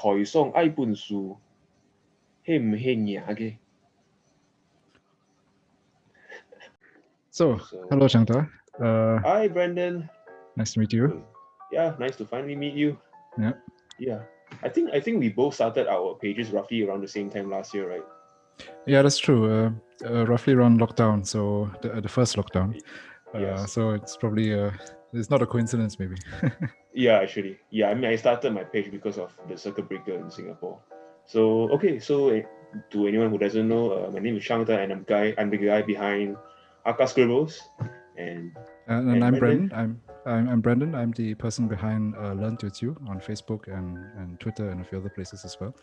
台上愛本書，係唔係贏嘅？ So, hello Shanta. Hi Brandon. Nice to meet you. Yeah, nice to finally meet you. Yeah. Yeah. I think we both started our pages roughly around the same time last year, right? Yeah, that's true. Roughly around lockdown, so the first lockdown. Yes. So it's probably it's not a coincidence, maybe. Yeah, actually. Yeah, I mean, I started my page because of the circuit breaker in Singapore. So okay, so to anyone who doesn't know, my name is Shanta, and I'm the guy behind Hakka Scribbles, and I'm Brendan. I'm Brendan. I'm the person behind Learn Teochew on Facebook and Twitter and a few other places as well.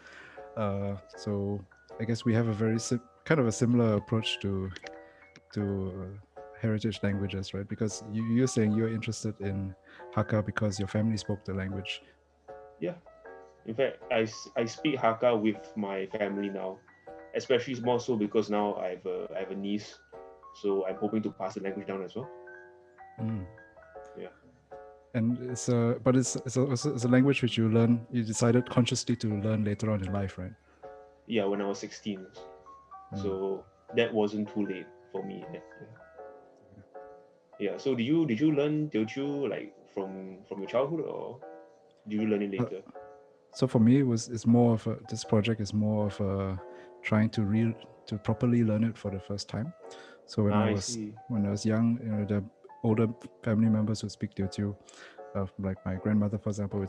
So I guess we have a very kind of a similar approach to heritage languages, right? Because you're saying you're interested in Hakka because your family spoke the language. Yeah. In fact, I speak Hakka with my family now, especially more so because now I have a niece, so I'm hoping to pass the language down as well. Yeah. And it's a language which you decided consciously to learn later on in life, right? Yeah, when I was 16. So that wasn't too late for me. Yeah. So did you learn Teochew like from your childhood, or did you learn it later? So for me, it's more of this project is more of trying to properly learn it for the first time. So when I was young, the older family members would speak Teochew. Like my grandmother, for example,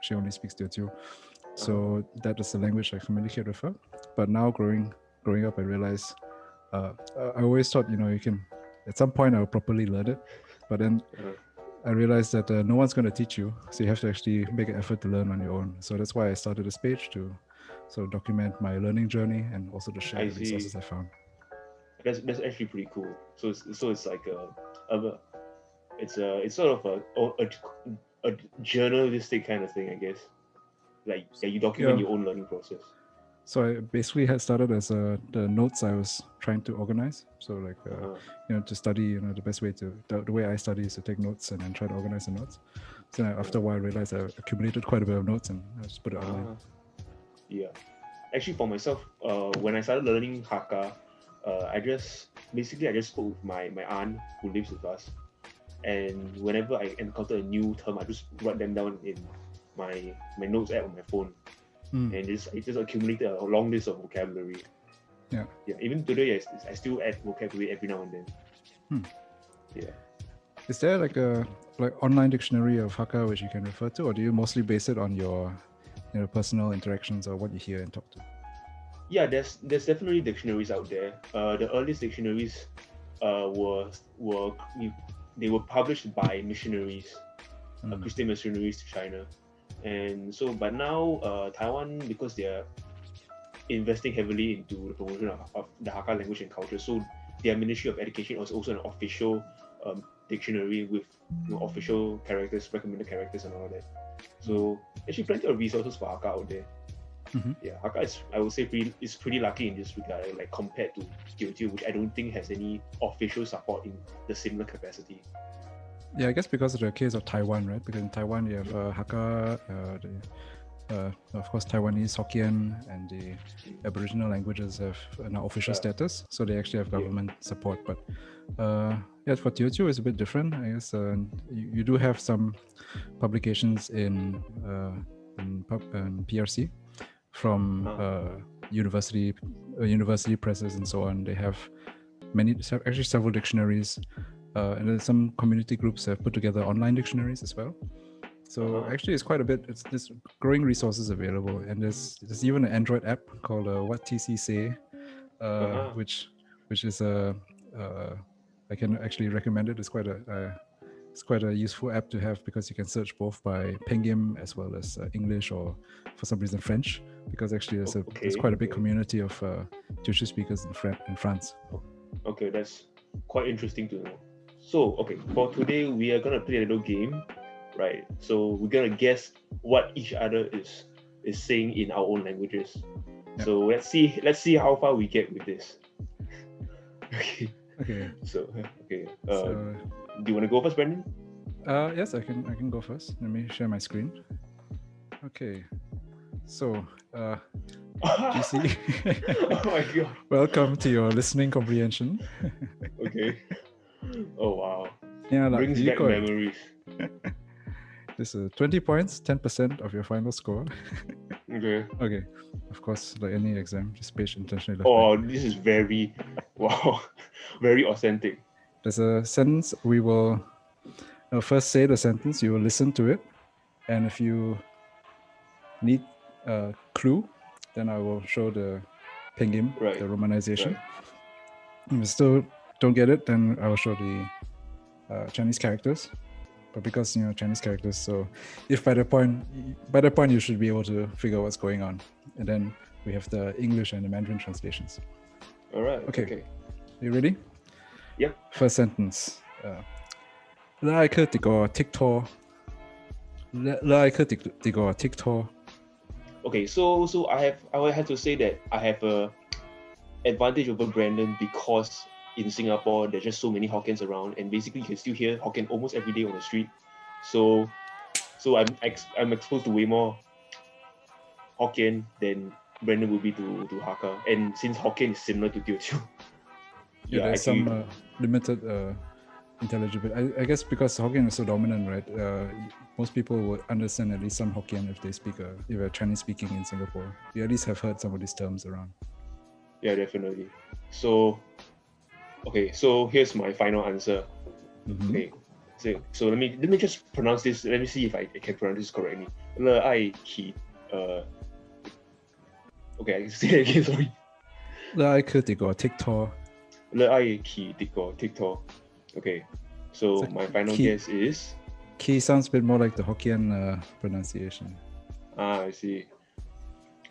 she only speaks Teochew. So that is the language I communicate with her. But now growing up, I realized I always thought, you can at some point I'll properly learn it. But then I realized that no one's going to teach you. So you have to actually make an effort to learn on your own. So that's why I started this page to sort of document my learning journey and also to share the resources I found. That's actually pretty cool. So it's like it's sort of a journalistic kind of thing, I guess. Like you document your own learning process. So I basically had started as the notes I was trying to organize. So like to study, the best way the way I study is to take notes and then try to organize the notes. So after a while, I realized I accumulated quite a bit of notes and I just put it online. Yeah, actually for myself, when I started learning Hakka, I just spoke with my aunt who lives with us, and whenever I encounter a new term, I just write them down in my notes app on my phone. And it just accumulated a long list of vocabulary. Yeah. Even today, I still add vocabulary every now and then. Yeah. Is there like a online dictionary of Hakka which you can refer to, or do you mostly base it on your personal interactions or what you hear and talk to? Yeah, there's definitely dictionaries out there. The earliest dictionaries were published by missionaries, Christian missionaries to China. And so, but now Taiwan, because they're investing heavily into the promotion of the Hakka language and culture, so their Ministry of Education was also an official dictionary with official characters, recommended characters, and all that. So actually, plenty of resources for Hakka out there. Yeah, Hakka is, I would say, pretty lucky in this regard, like compared to Teochew, which I don't think has any official support in the similar capacity. Yeah, I guess because of the case of Taiwan, right? Because in Taiwan you have Hakka, of course Taiwanese, Hokkien, and the Aboriginal languages have an official status, so they actually have government support. But for Teochew it's a bit different. I guess you do have some publications in PRC from university presses and so on. They have actually several dictionaries. And then some community groups have put together online dictionaries as well. So actually it's quite a bit. There's growing resources available, and there's even an Android app called What TC Say, which is I can actually recommend it. It's quite a useful app to have because you can search both by Pengyim as well as English or for some reason French, because actually there's quite a big community of Teochew speakers in France. Okay, that's quite interesting to know. So, for today, we are going to play a little game, right? So, we're going to guess what each other is saying in our own languages. Yep. So, let's see how far we get with this. Okay. So, do you want to go first, Brendan? Yes, I can go first. Let me share my screen. Okay. So, GC. Oh my god. Welcome to your listening comprehension. Okay. Oh wow. Yeah, brings back memories. This is 20 points, 10% of your final score. Okay. Okay. Of course, like any exam, just page intentionally left. Oh, this is very, wow, very authentic. There's a sentence. We will first say the sentence. You will listen to it, and if you need a clue, then I will show the pinyin, the romanization. Right. If you still don't get it, then I will show the Chinese characters. But because Chinese characters, so if by that point you should be able to figure out what's going on, and then we have the English and the Mandarin translations. All right. Okay. You ready? Yep. First sentence. TikTok. Okay, so I will have to say that I have a advantage over Brandon because in Singapore there's just so many Hokkiens around, and basically you can still hear Hokkien almost every day on the street. So I'm exposed to way more Hokkien than Brandon will be to Hakka, and since Hokkien is similar to Teochew. Yeah, there's some limited intelligibility. I guess because Hokkien is so dominant, right? Most people would understand at least some Hokkien if they speak if you're Chinese speaking in Singapore. You at least have heard some of these terms around. Yeah, definitely. So, okay, so here's my final answer. Mm-hmm. Okay, so let me just pronounce this. Let me see if I can pronounce this correctly. Le ai ki okay, I can say it again. Sorry. Le ai ki TikTok. Le ai ki TikTok. Okay, so my final guess is. Ki sounds a bit more like the Hokkien pronunciation. Ah, I see.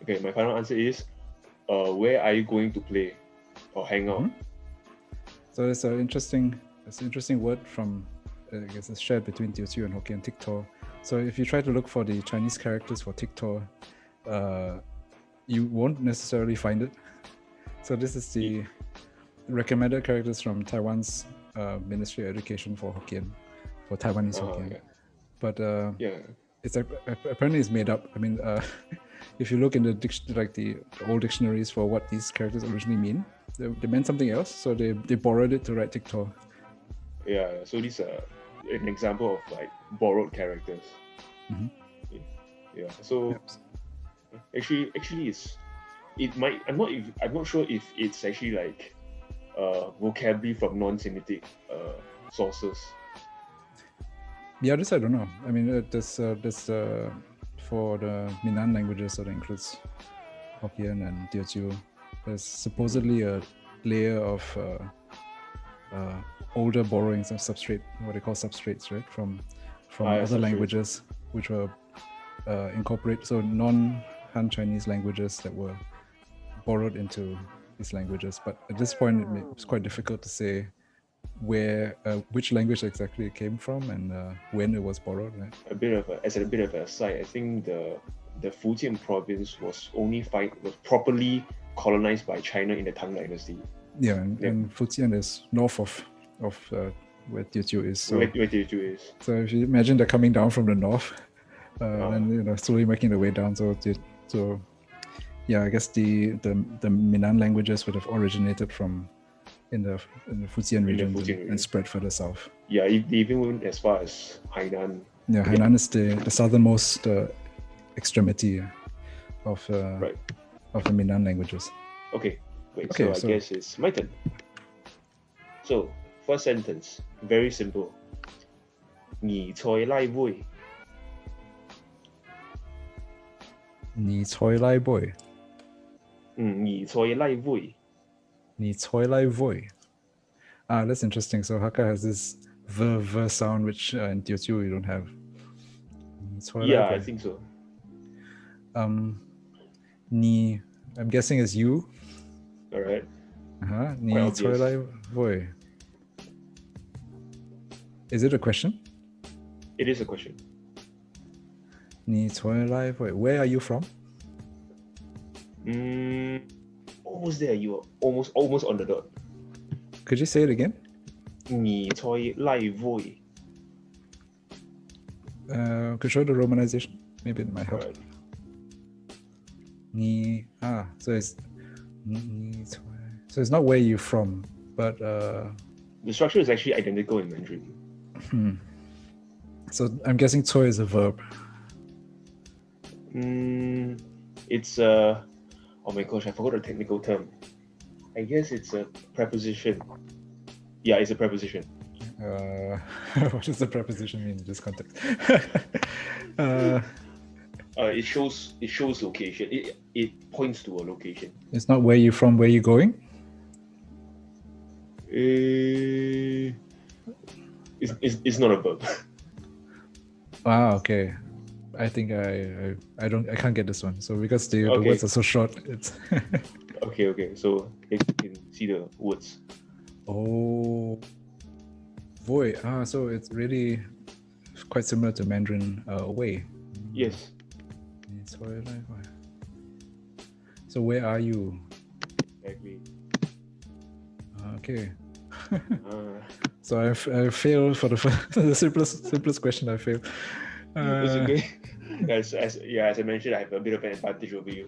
Okay, my final answer is, where are you going to play or hang out? Mm-hmm. So it's an interesting word from, I guess it's shared between Teochew and Hokkien, TikTok. So if you try to look for the Chinese characters for TikTok, you won't necessarily find it. So this is the recommended characters from Taiwan's Ministry of Education for Hokkien, for Taiwanese Hokkien. Yeah. But it's apparently it's made up. I mean, if you look in the old dictionaries for what these characters originally mean, they meant something else. So they borrowed it to write TikTok. Yeah. So these are an example of like borrowed characters. Mm-hmm. Yeah. So actually, I'm not sure if it's actually like vocabulary from non-Semitic sources. Yeah, this I don't know. I mean, this for the Minnan languages, so that includes Hokkien and Teochew. There's supposedly a layer of older borrowings of substrate, what they call substrates, right, from other languages, which were incorporated. So non-Han Chinese languages that were borrowed into these languages. But at this point, it's quite difficult to say which language exactly it came from and when it was borrowed. Right? As a bit of an aside, I think the Fujian province was properly colonized by China in the Tang Dynasty. Yeah, and Fujian is north of where Teochew is. So, where Teochew is. So if you imagine they're coming down from the north, and slowly making their way down. So yeah, I guess the Minnan languages would have originated from in the Fujian region and spread further south. Yeah, they even went as far as Hainan. Yeah, Hainan is the southernmost extremity of the Minnan languages. Okay, wait. So I guess it's my turn. So first sentence, very simple. 你在哪位? 你在哪位? 你在哪位? 你在哪位? Ah, that's interesting. So Hakka has this v sound, which in Teochew you don't have. Yeah, I think so. Ni, I'm guessing is you. All right. Ni在哪位? Is it a question? It is a question. 你在哪位? Where are you from? Almost there. You are almost on the dot. Could you say it again? 你在哪位? Could you show the romanization? Maybe it might help. Right. So it's not where you're from, but the structure is actually identical in Mandarin. So I'm guessing 做 is a verb. It's oh my gosh, I forgot the technical term. I guess it's a preposition. Yeah, it's a preposition. What does the preposition mean in this context? It shows location. It points to a location. It's not where you're from, where you're going? It's not a verb. Okay. I think I can't get this one. So because the words are so short, it's okay. So you can see the words. Oh, boy. So it's really quite similar to Mandarin way. Yes. So where are you? Exactly. Okay. So I failed for the simplest question. I failed. It's okay. As I mentioned, I have a bit of an advantage over you.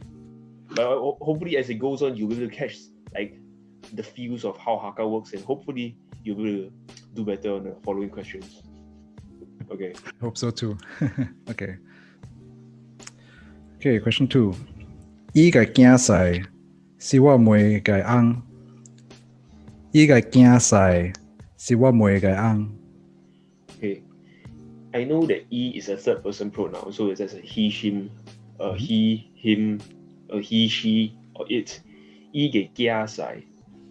But hopefully, as it goes on, you'll be able to catch like the feels of how Hakka works, and hopefully, you'll be able to do better on the following questions. Okay. Hope so too. Okay. Okay, question 2. 伊個囝婿是我妹個翁。伊個囝婿是我妹個翁。 Okay. I know that E is a third person pronoun, so it's as a he, him, he, him, he, she, or it. E 嘅囝婿.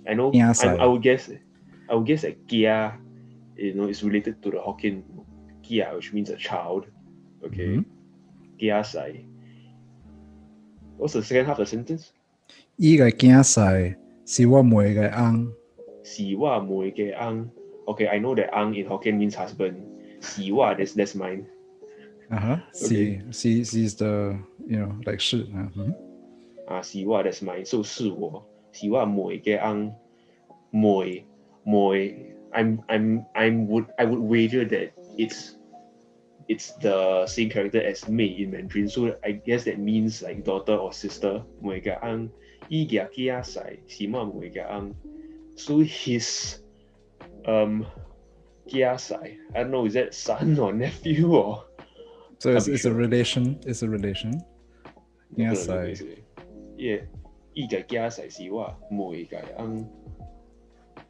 I know. I would guess that kia, is related to the Hokkien kia, which means a child. Okay. Kia sai. What's the second half of the sentence? 伊個囝婿是我妹個翁。是我妹嘅翁. Okay, I know that ang in Hokkien means husband. Si wa, that's mine. Okay. Si is the like 是 si wa, that's mine. So 是我. Si wa妹嘅翁. Moi. I would wager that it's the same character as Mei in Mandarin. So I guess that means like daughter or sister. Moi ga ang. Yi gia kia sai. Si ma moi ga ang. So his kia sai. I don't know, is that son or nephew or? So it's a relation. It's a relation. Kia sai. Yeah. Yi gia kia sai si wa moi ga ang.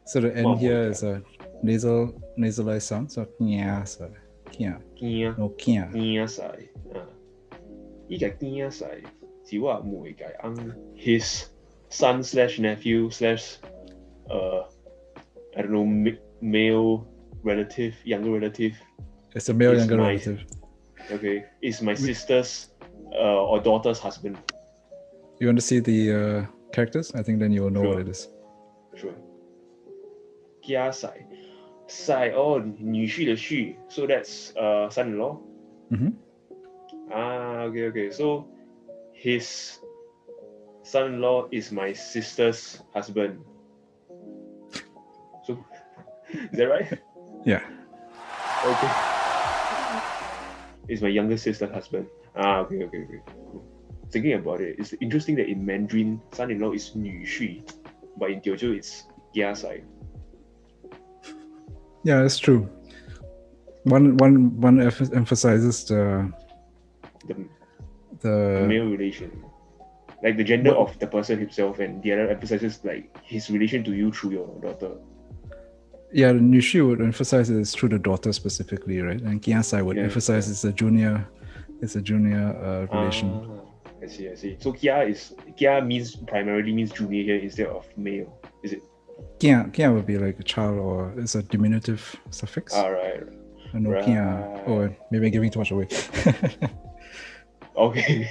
So the N here is a nasalized sound. So kia sai. Kia. No kia. Kia sai. Yi gia kia sai. Si wa moi ga ang. His son / nephew / I don't know, male relative, younger relative. It's a male younger relative. Okay, is my sister's or daughter's husband. You want to see the characters? I think then you will know what it is. Sure. Kia sai. Sai,女婿的婿. So that's son-in-law. Okay. So his son-in-law is my sister's husband. So is that right? Yeah. Okay. It's my younger sister's husband. Okay. Cool. Thinking about it, it's interesting that in Mandarin, son-in-law is 女婿, but in Teochew it's gia sai. Yeah, that's true. One emphasizes the male relation, like the gender of the person himself, and the other emphasizes like his relation to you through your daughter. Yeah, the 女婿 would emphasize it's through the daughter specifically, right? And kia sai would emphasize it's a junior relation. I see. So kia primarily means junior here instead of male, is it? Kia would be like a child, or it's a diminutive suffix. Right. And no kia. Oh, maybe I'm giving too much away. Okay.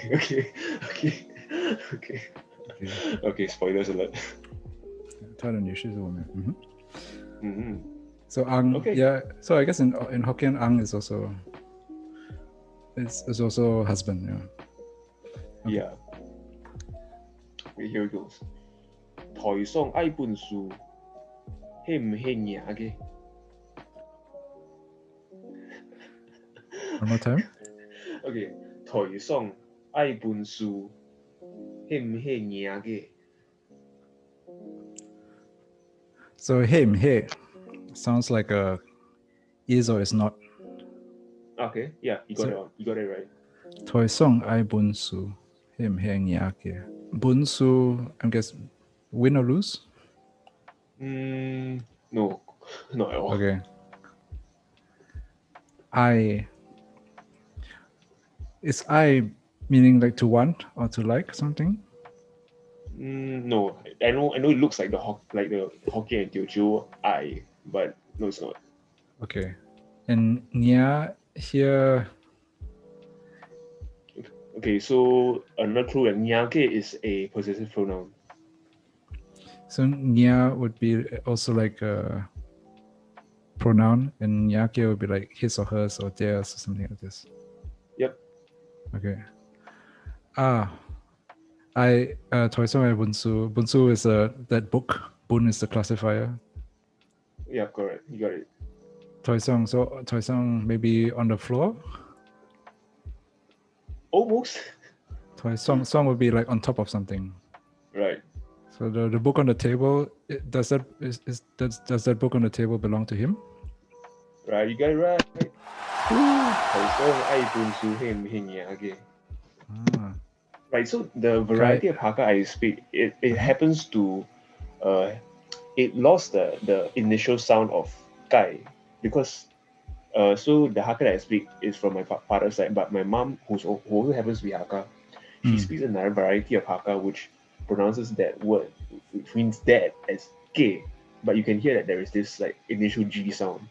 Spoilers alert. 他的女婿是我们。So ang, so I guess in Hokkien, ang is also husband. Yeah. Okay, here it goes. 台上愛本書，輕唔輕嘢嘅？ One more time. Okay. 台上愛本書， So hey sounds like a is or is not. Okay, yeah, you got it right. Toi song ai bunsu. Bunsu, I guess, win or lose? No, not at all. Okay. Is I meaning like to want or to like something? No, I know it looks like the Hakka and Teochew I, but no, it's not. Okay. And nia here. Okay, so another clue that nyake is a possessive pronoun. So nia would be also like a pronoun, and nyake would be like his or hers or theirs or something like this. Yep. Okay. Toisong Bunsu. Bunsu is that book. Bun is the classifier. Yeah, correct. You got it. Toisong maybe on the floor. Almost. Song would be like on top of something. Right. So the book on the table, does that book on the table belong to him? Right, you got it right. Right, so the variety of Hakka I speak, it happens to it lost the initial sound of Kai because so the Hakka that I speak is from my father's side, but my mom, who also happens to be Hakka, she speaks another variety of Hakka which pronounces that word, which means that as K, but you can hear that there is this like initial G sound.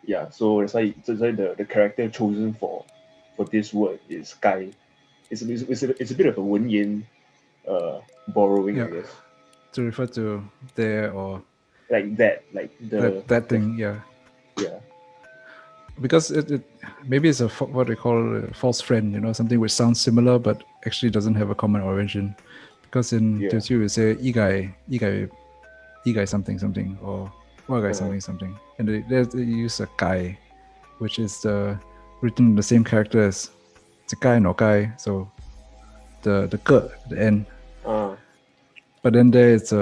Yeah, so that's why the character chosen for this word is Kai. It's a bit of a Wenyan borrowing, I guess. To refer to there or like that, like that thing, yeah. Yeah. Because it maybe it's what they call a false friend, something which sounds similar but actually doesn't have a common origin. Because in Teochew you say igai something or wagai something, and they use a kai, which is written in the same character as the kai no kai, so the ke, the n. But then there it's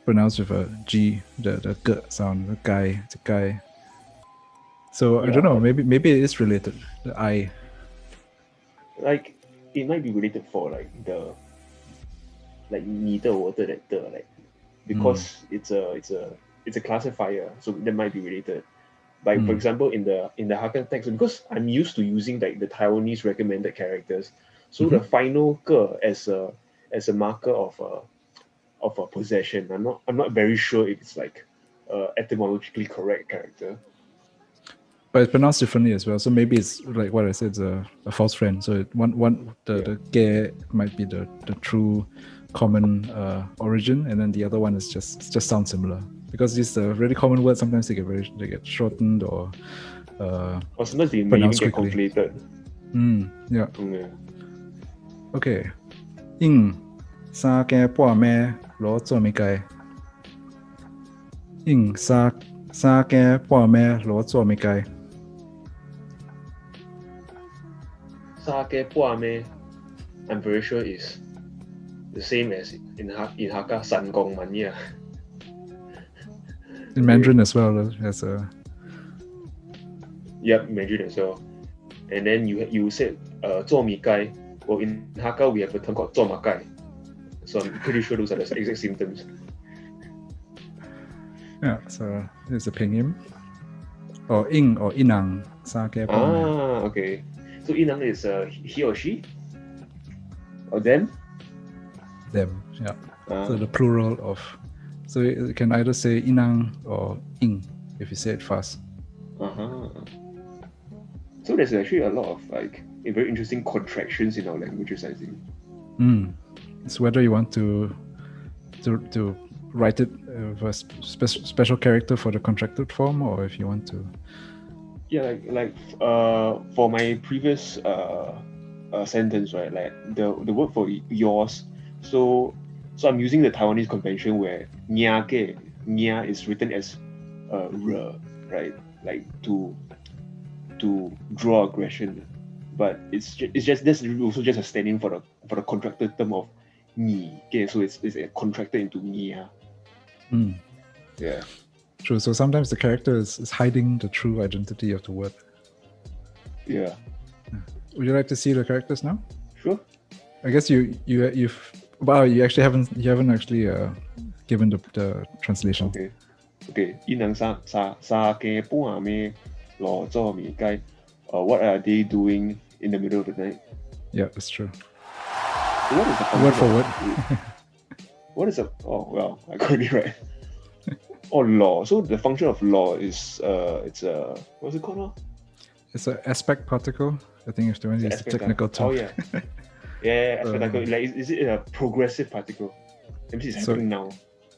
pronounced with a g, the ke sound, the kai. So I don't know. Maybe it is related. The I. Like it might be related for like the like 你的我的 that like because it's a classifier, so that might be related. Like for example, in the Hakka text, because I'm used to using like the Taiwanese recommended characters, so the final ke as a marker of a possession. I'm not very sure if it's like etymologically correct character. But it's pronounced differently as well. So maybe it's like what I said, it's a false friend. So the ge might be the true common origin, and then the other one is just sounds similar. Because these really common words, sometimes they get shortened or sometimes they may even get conflated. Yeah. Okay. Ing sa ke pua me lo zo mi gai. Ing sa ke pua me lo zo mi gai. Sake puame, I'm very sure is the same as in Hakka San Gong Mania. In Mandarin as well, as a. Yep, Mandarin as well. And then you said 做米盖. Well, in Hakka we have a term called 做马盖. So I'm pretty sure those are the exact symptoms. Yeah, so there's a pinyin. Or ing or inang. Sake puame. Okay. So inang is he or she? Or them? Them, yeah. So the plural of. So you can either say inang or ing if you say it fast. So there's actually a lot of like very interesting contractions in our languages, I think. It's whether you want to write it with a special character for the contracted form, or if you want to. Yeah, like for my previous sentence, right? Like the word for yours. So I'm using the Taiwanese convention where nia is written as re, right? Like to draw aggression, but it's just that's also just a stand-in for for the contracted term of 你. Okay, so it's contracted into 你. Yeah. True. So sometimes the character is hiding the true identity of the word. Yeah. Would you like to see the characters now? Sure. I guess you've you actually haven't actually given the translation. Okay. 伊能三更半暝落做米街. What are they doing in the middle of the night? Yeah, that's true. What is the word for word? What is oh well, I got it right. Law. So the function of law is it's what's it called now? It's an aspect particle. I think if the one is technical term. Oh yeah. Yeah, aspect particle. Like is it a progressive particle? It means it's happening now.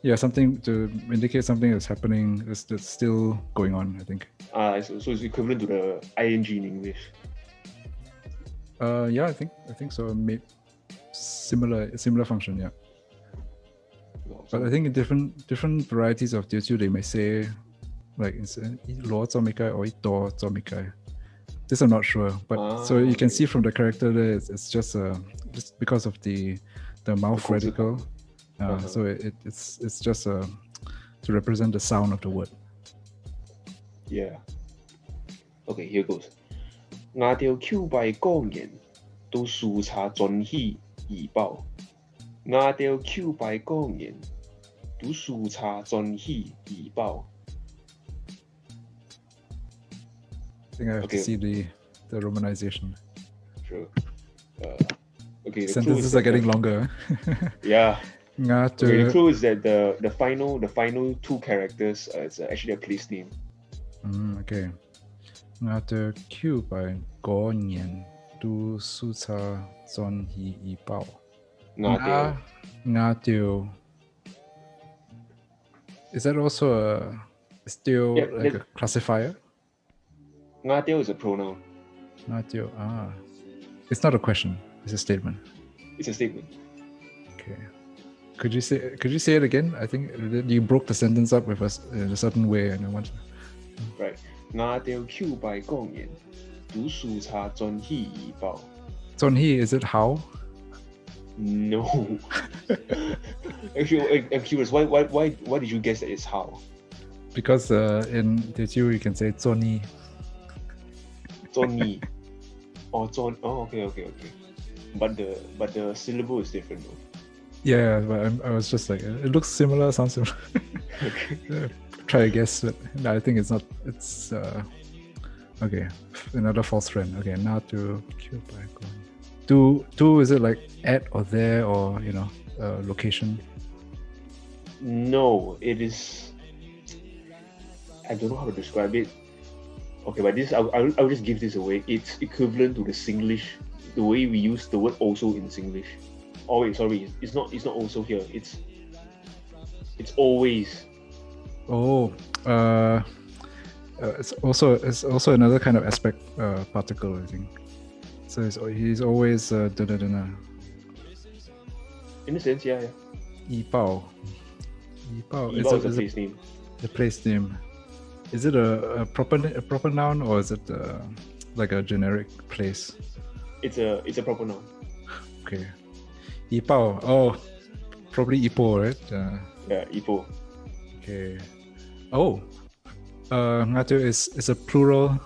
Yeah, something to indicate something that's happening that's still going on, I think. So it's equivalent to the ing in English. Yeah, I think so. Similar function, yeah. But I think in different varieties of Teochew, they may say like lo zao mikai or do zao mikai. This I'm not sure, but so you can see from the character there, it's just because of the mouth radical. So it's just to represent the sound of the word. Yeah. Okay, here goes. 牙條 Q 幣光言，都樹茶盡喜而爆。牙條 Q 幣光言，都樹茶盡喜而爆。 I think I have to see the romanization. Sure. Okay. Sentences are getting longer. Yeah. Okay, the clue is that the final two characters it's actually a place name. Okay. Nga te Q by Go Nian Du Su Cha Zon Hi Yi Bao. Nga Teo. Is that also still like a classifier? Nga Teo is a pronoun. Nga Teo. It's not a question. It's a statement. It's a statement. Okay. Could you say it again? I think you broke the sentence up with us in a certain way, and I want. Right. Nga Teo Q by Gong Yin. Du Su Cha Zon Hi Yi Bao. Zon Hi, is it how? No. Actually, I'm curious. Why did you guess that it's how? Because in Teochew you can say Zoni. Zoni. Zon. Oh, okay. But the syllable is different though. Yeah, but I was just like, it looks similar, sounds similar. Okay. Try to guess, but no, I think it's not. It's okay. Another false friend. Okay, now to Q by Gong. To is it like at or there or location? No, it is. I don't know how to describe it. Okay, but this I'll just give this away. It's equivalent to the Singlish, the way we use the word also in Singlish. Oh wait, sorry, it's not also here. It's always. Oh, it's also another kind of aspect particle, I think. So he's always In a sense, yeah. Yi Bao. Is a place name. The place name. Is it a proper noun or is it like a generic place? It's a proper noun. Okay. Yipao. Oh, probably Ipo, right? Yeah, Ipo. Okay. Oh, Ngatu is a plural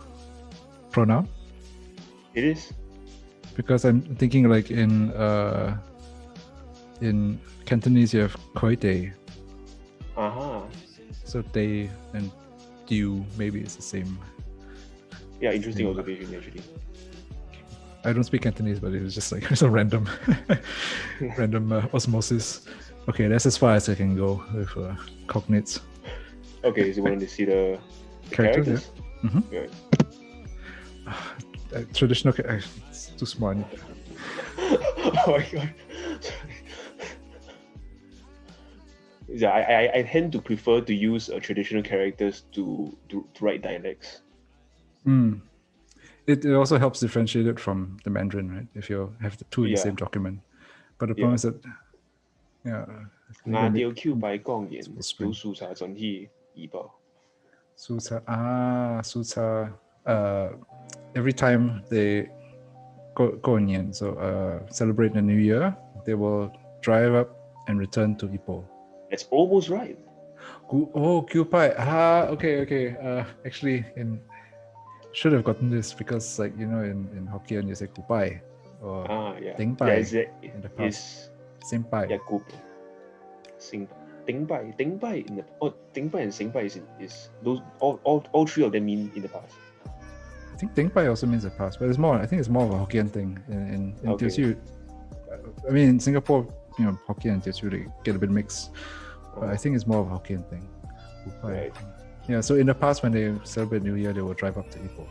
pronoun. It is. Because I'm thinking like in Cantonese you have koi day. So they and du maybe it's the same. Yeah, interesting observation actually. I don't speak Cantonese, but it was just like it's a random osmosis. Okay, that's as far as I can go with cognates. Okay, so you want to see the characters? Yeah. Mm-hmm. Traditional. It's too small. Oh my god. Yeah, I tend to prefer to use traditional characters to write dialects. It also helps differentiate it from the Mandarin, right? If you have the two in the same document. But the problem is that, Sucha. Every time they Nian. So celebrate the New Year. They will drive up and return to Ipoh. That's almost right. Kupai. Okay. Actually, should have gotten this because, like, in Hokkien you say Kupai or Ting Pai in the past. Sing Pai. Yeah, Sing Ting Pai. Ting Pai and Sing Pai is those all three of them mean in the past. I think Ting Pai also means the past, but I think it's more of a Hokkien thing. In Teochew, I mean, in Singapore, Hokkien and Teochew, they get a bit mixed. But I think it's more of a Hokkien thing. Right. Yeah, so in the past, when they celebrate New Year, they will drive up to Ipoh.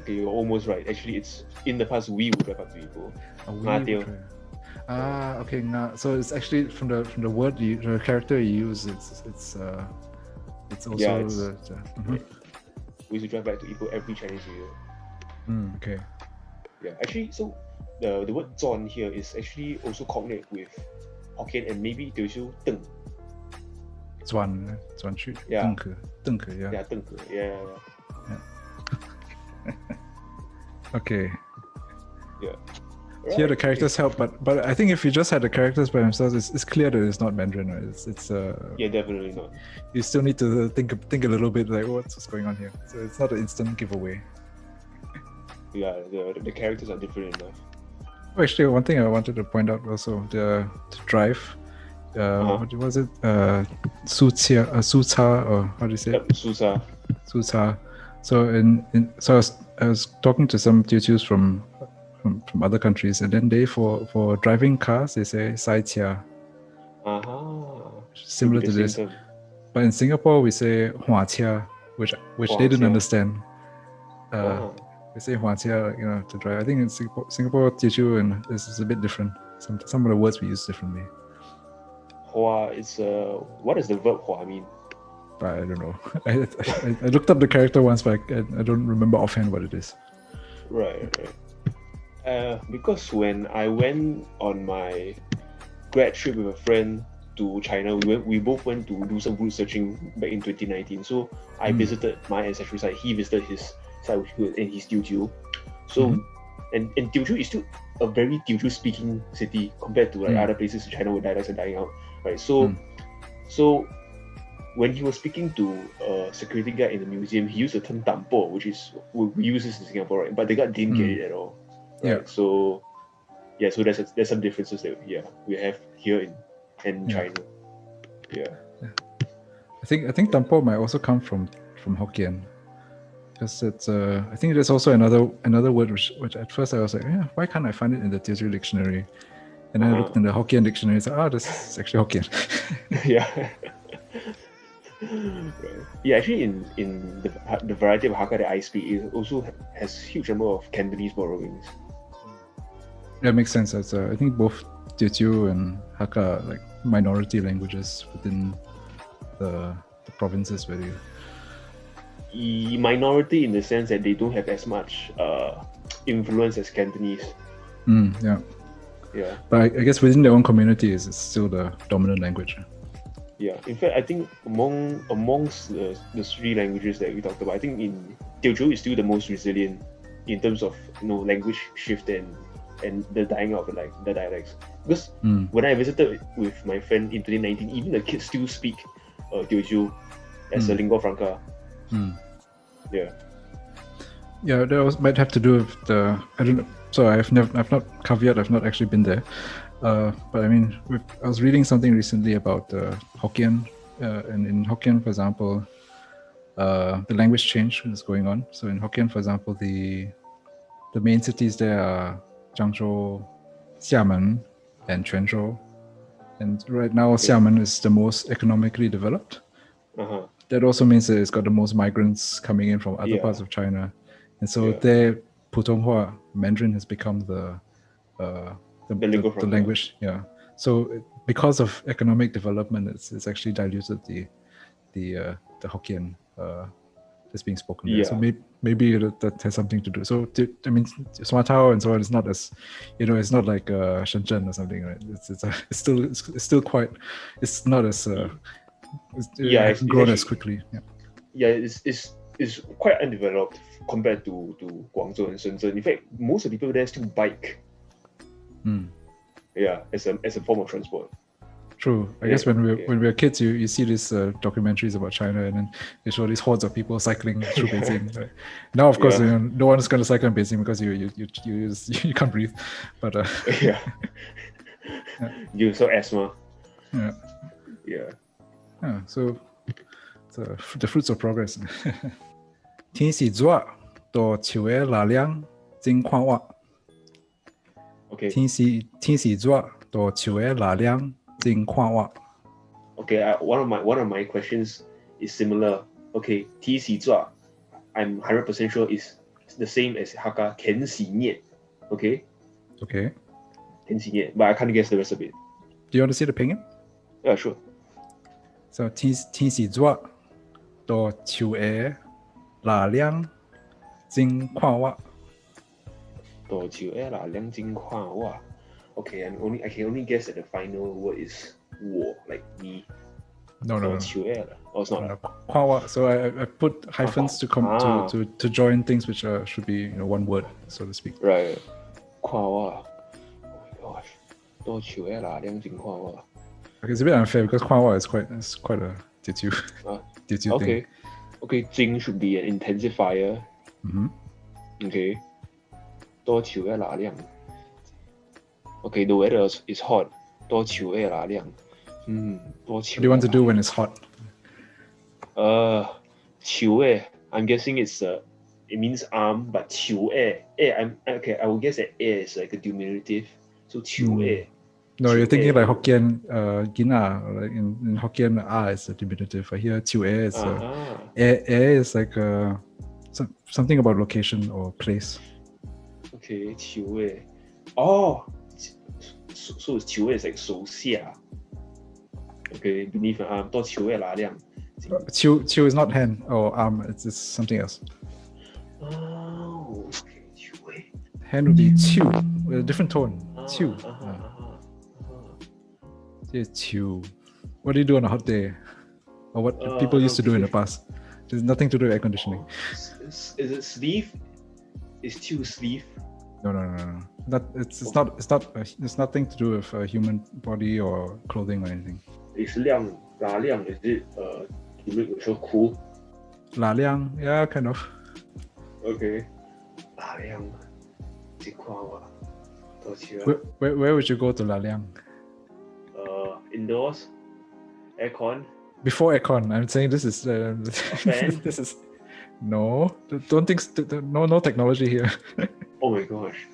Okay, you're almost right. Actually, it's in the past we would drive up to Ipoh. Okay. So it's actually from the word the character you use. It's also we used to drive back to Ipoh every Chinese New Year. Okay. Yeah, actually, so the word 转 here is actually also cognate with Hokkien and maybe Teochew 邓. 转去 yeah. 邓可 yeah. Yeah, 邓可 yeah. Okay. Yeah. Right. Here the characters help, but I think if you just had the characters by themselves, it's clear that it's not Mandarin, right? It's yeah, definitely not. You still need to think a little bit, like what's going on here. So it's not an instant giveaway. Yeah, the characters are different enough. Oh, actually, one thing I wanted to point out also, the drive. What was it? Su Cha, or how do you say it? Su Cha. So so I was talking to some Teochews from other countries, and then they for driving cars they say Sai Chia. Similar to this. Term. But in Singapore we say Hua Chia, which they didn't understand. We say Hua Chia, to drive. I think in Singapore Teochew and this is a bit different. Some of the words we use differently. Hua is what does the verb Hua mean? I don't know. I looked up the character once, but I don't remember offhand what it is. Right. Because when I went on my grad trip with a friend to China, we both went to do some root searching back in 2019. So I visited my ancestral site. He visited his site, and he's Teochew. So and Teochew is still a very Teochew speaking city compared to like other places in China where dialects are dying out. Right. So when he was speaking to a security guard in the museum, he used the term "tampo," which is we use this in Singapore, right? But the guard didn't get it at all. Right? Yeah. So there's some differences that we have here in China. Yeah. I think "tampo" might also come from Hokkien, because it's I think there's also another word which at first I was like, why can't I find it in the Teochew dictionary? And then I looked in the Hokkien dictionary and said, this is actually Hokkien. Yeah. Right. Yeah, actually in the variety of Hakka that I speak, it also has huge number of Cantonese borrowings. That makes sense. As I think both Teochew and Hakka are like minority languages within the provinces where you... Minority in the sense that they don't have as much influence as Cantonese. Yeah. But I guess within their own community, it's still the dominant language. Yeah, in fact, I think amongst the three languages that we talked about, I think in Teochew is still the most resilient in terms of language shift and the dying out of the dialects. Because when I visited with my friend in 2019, even the kids still speak Teochew as a lingua franca. Yeah. Yeah, that might have to do with the I don't know. So I've not caveat. I've not actually been there. But I mean, I was reading something recently about Hokkien, and in Hokkien, for example, the language change is going on. So in Hokkien, for example, the main cities there are Zhangzhou, Xiamen, and Quanzhou. And right now, Xiamen is the most economically developed. That also means that it's got the most migrants coming in from other parts of China, and so their Putonghua Mandarin has become the language. Yeah. So because of economic development, it's actually diluted the Hokkien that's being spoken there. So maybe that has something to do. So I mean, Smatao and so on is not as, it's not like Shenzhen or something, right? It's still quite. It's not as. It's grown as quickly. Yeah, it's is quite undeveloped compared to Guangzhou and Shenzhen. In fact, most of the people there still bike. Yeah, as a form of transport. True. I guess when we were kids, you see these documentaries about China, and then they show these hordes of people cycling through Beijing. Right? Now, of course, no one is going to cycle in Beijing because you can't breathe. But yeah, you so asthma. Yeah. So the fruits of progress. 天時熱到潮嘅熱量真看我。Okay. 天時熱到潮嘅熱量真看我。Okay, one of my questions is similar. Okay, 天時熱 I'm 100% sure is the same as Hakka 天時熱. Okay. 天時熱 but I can't guess the rest of it. Do you want to see the pinyin? Yeah, sure. So 天時熱到潮嘅熱量真看我。到潮嘅熱量真看我。Okay, I can only guess that the final word is 我 like me. No. Oh, it's not. No, so I put hyphens to join things which should be one word, so to speak. Right. 看我. Oh my gosh. 到潮嘅熱量真看我. Okay, it's a bit unfair because 看我is quite a Teochew thing. Okay, 真 should be an intensifier. Okay. 到潮嘅熱量. Okay, the weather is hot. 到潮嘅熱量. What do you want to do when it's hot? 潮嘅, I'm guessing it means arm, but 潮嘅, I will guess that is like a diminutive. So 潮嘅. No, you're thinking like Hokkien, gina, like in Hokkien, is a diminutive. I hear 潮嘅is is like something about location or place. Okay, 潮嘅. Oh, so 潮嘅is like 手下. Okay, beneath an arm. 到潮嘅熱量. Qiu is not hand or arm, it's something else. Oh, okay. 潮嘅. Hand would be qiu with a different tone. Qiu. Yeah, qiu. What do you do on a hot day? Or what people used to do in the past? There's nothing to do with air conditioning. Is it sleeve? Is qiu sleeve? No. It's nothing to do with a human body or clothing or anything. Is 亮, 熱量 is it to make yourself cool? 熱量, yeah, kind of. Okay. 熱量, 真看我. Where would you go to 熱量? Indoors, aircon. Before aircon, I'm saying this is this is no. Don't think no technology here. Oh my gosh.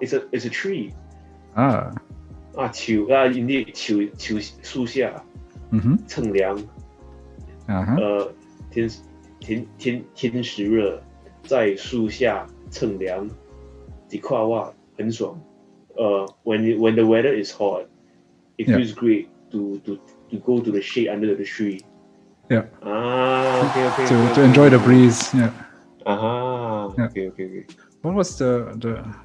It's a tree. 树 indeed 树下 乘凉 天时热 在树下乘凉 你看我很爽 when the weather is hot it feels great to go to the shade under the tree. Yeah. Okay. To enjoy the breeze. Yeah. Okay. What was the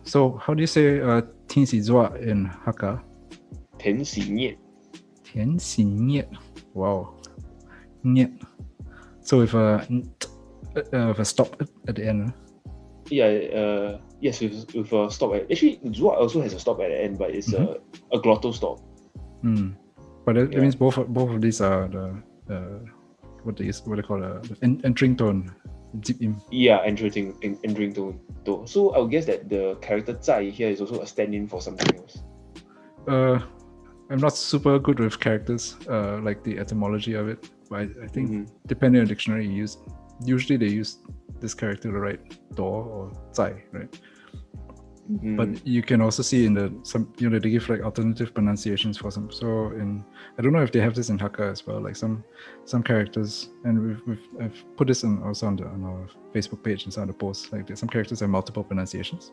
so how do you say 天時熱 in Hakka? 天時熱. 天時熱. Wow. 熱. So with a stop at the end. Yeah. Yes, with a stop at. Actually, 熱 also has a stop at the end, but it's a glottal stop. But it means both of these are the what they call the entering tone. Yeah, entering tone. So I would guess that the character 在 here is also a stand-in for something else. I'm not super good with characters, like the etymology of it. But I think depending on the dictionary you use, usually they use this character to write 多 or 在, right? But you can also see in they give like alternative pronunciations for some. So I don't know if they have this in Hakka as well, like some characters, and I've put this also on our Facebook page and some of the posts. Like some characters have multiple pronunciations.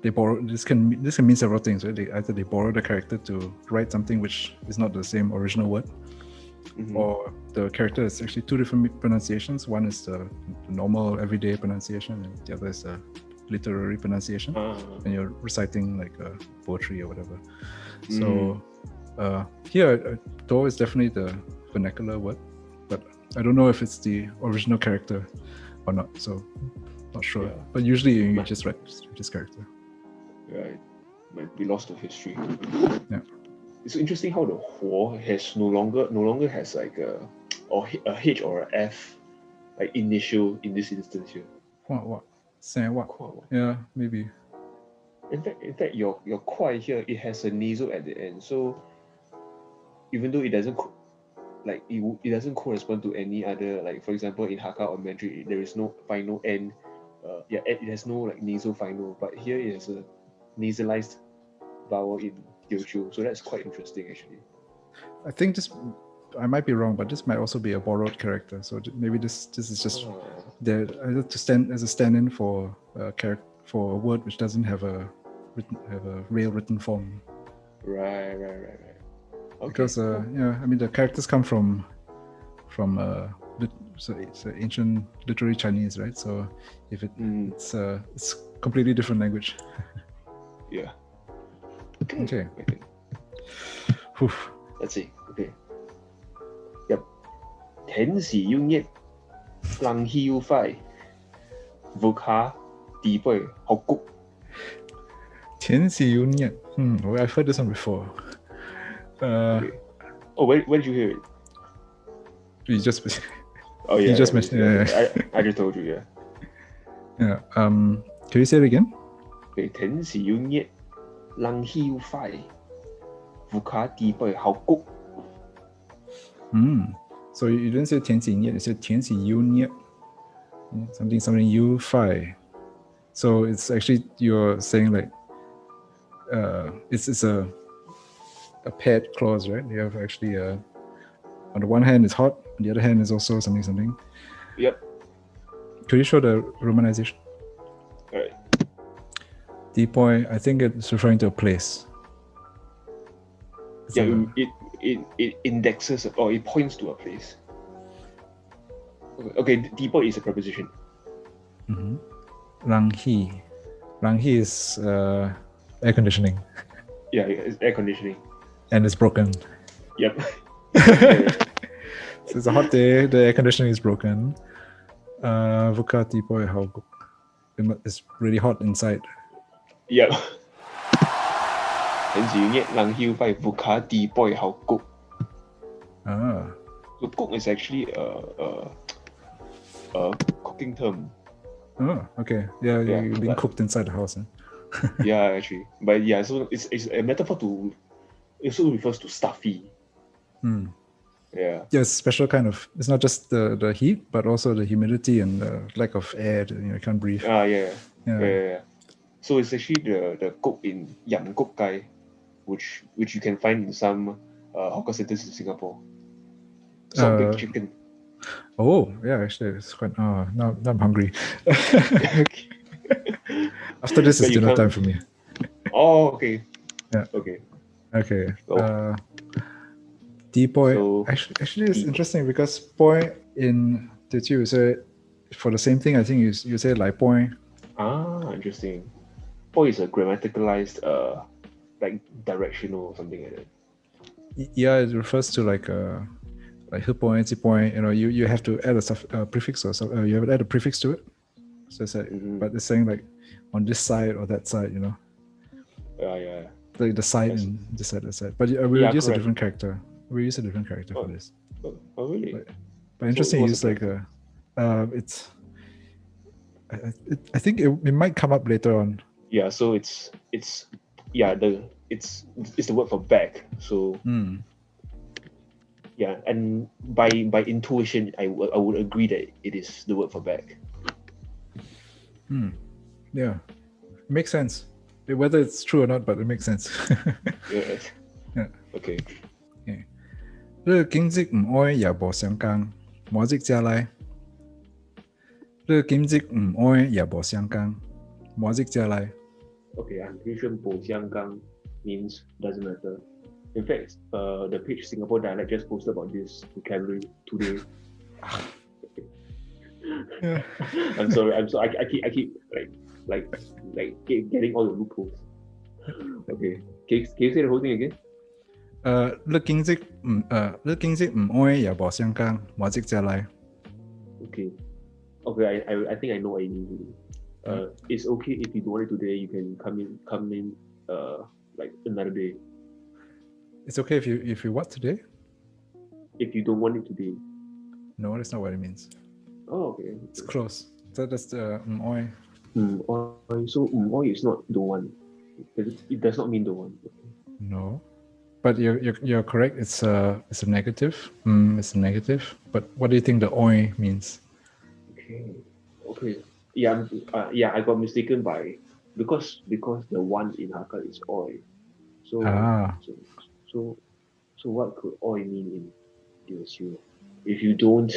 They borrow this can mean several things, right? Either they borrow the character to write something which is not the same original word, or the character is actually two different pronunciations. One is the normal everyday pronunciation, and the other is the literary pronunciation, and you're reciting like poetry or whatever. So here, do is definitely the vernacular word, but I don't know if it's the original character or not, so not sure. Yeah. But usually you just write this character. Right. Might be lost to history. Yeah. It's interesting how the Huo has no longer has like a H or a F like initial in this instance here. What? Say what? Yeah, maybe. In fact, your Kuai here, it has a nasal at the end. So even though it doesn't it doesn't correspond to any other, like for example in Hakka or Mandarin there is no final N. It has no like nasal final, but here it has a nasalized vowel in Teochew. So that's quite interesting actually. I think I might be wrong, but this might also be a borrowed character. So maybe this is just there to stand as a stand-in for a character, for a word which doesn't have a real written form. Right. Okay. Because I mean the characters come from so it's ancient literary Chinese, right? So if it's completely different language. Yeah. Okay. Let's see. Okay. Yep. 天時要益，能要快，活下地背學谷。天時要益. I've heard this one before. Okay. Oh, where did you hear it? You just. Oh yeah. You just mentioned. Yeah. I just told you. Yeah. Yeah. Can you say it again? Okay. 天時要益，能要快，活下地背學谷。So you didn't say 天時要益, you said 天時要益. Something you fi. So it's actually you're saying like it's a paired clause, right? You have actually on the one hand it's hot, on the other hand is also something. Yep. Could you show the romanization? All right. Depoy, I think it's referring to a place. It indexes or it points to a place. Okay, depoy is a preposition. Ranghi is air conditioning. Yeah, it's air conditioning. And it's broken. Yep. So it's a hot day, the air conditioning is broken. Vuka depoy how it's really hot inside. Yep. 天時要益，能要快，活下地背學谷。So cook is actually a cooking term. Oh, okay. Yeah, you're being cooked inside the house. Huh? Yeah, actually. But yeah, so it's a metaphor to, it also refers to stuffy. Yeah. Yeah, it's special kind of, it's not just the heat, but also the humidity and the lack of air, you can't breathe. Yeah. So it's actually the cook in Yam Kok Kai, which you can find in some hawker centers in Singapore. Salt baked chicken. Oh, yeah, actually, it's quite. Now I'm hungry. After this is dinner time for me. Oh, okay. Yeah. Okay. Oh. Depoy. So, actually, it's interesting because poi in Teochew, you say for the same thing. I think you say lai poi. Interesting. Poi is a grammaticalized, like directional or something like that. Yeah, it refers to like hit point, zip point. You have to add a prefix or so. You have to add a prefix to it. So it's like, but it's saying like on this side or that side. Yeah. Like the side and this side, that side. But we'll use a different character. We use a different character for this. Oh really? But interesting, use like it's. I think it might come up later on. Yeah. So it's the word for back. So. Yeah, and by intuition, I would agree that it is the word for back. Yeah, it makes sense. Whether it's true or not, but it makes sense. Yeah. Okay. 日今日唔愛也無相干，莫即家來。日今日唔愛也無相干，莫即家來。Okay, I'm pretty sure 不相干 means doesn't matter. In fact, the page Singapore Dialect just posted about this vocabulary today. I'm sorry. I keep like getting all the loopholes. Okay, can you say the whole thing again? 你經濟唔愛又冇相干，冇即隻嚟。Okay. I think I know what you mean. It's okay if you don't want it today. You can come in. Like another day. It's okay if you what today? If you don't want it today. No, that's not what it means. Oh, okay. It's close. So that's the oi. So oi is not don't want. It does not mean don't want. No, but you're correct. It's a negative. It's a negative. But what do you think the oi means? Okay. Yeah. I got mistaken by because the one in Hakka is oi. So what could oi mean in Teochew? If you don't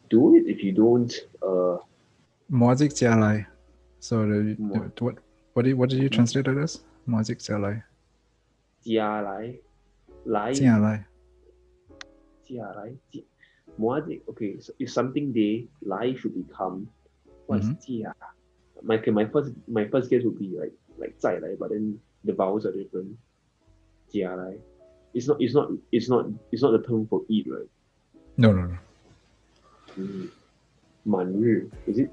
do it, if you don't Mozik jialai. So what did you translate it as? Mozik jialai. Jialai. Jialai. Mozik. Okay, so if something they lai should become, what's jia? My first guess would be like zai lai, but then the vowels are different. Jia lai. It's not the term for eat, right? No. Man ri. Is it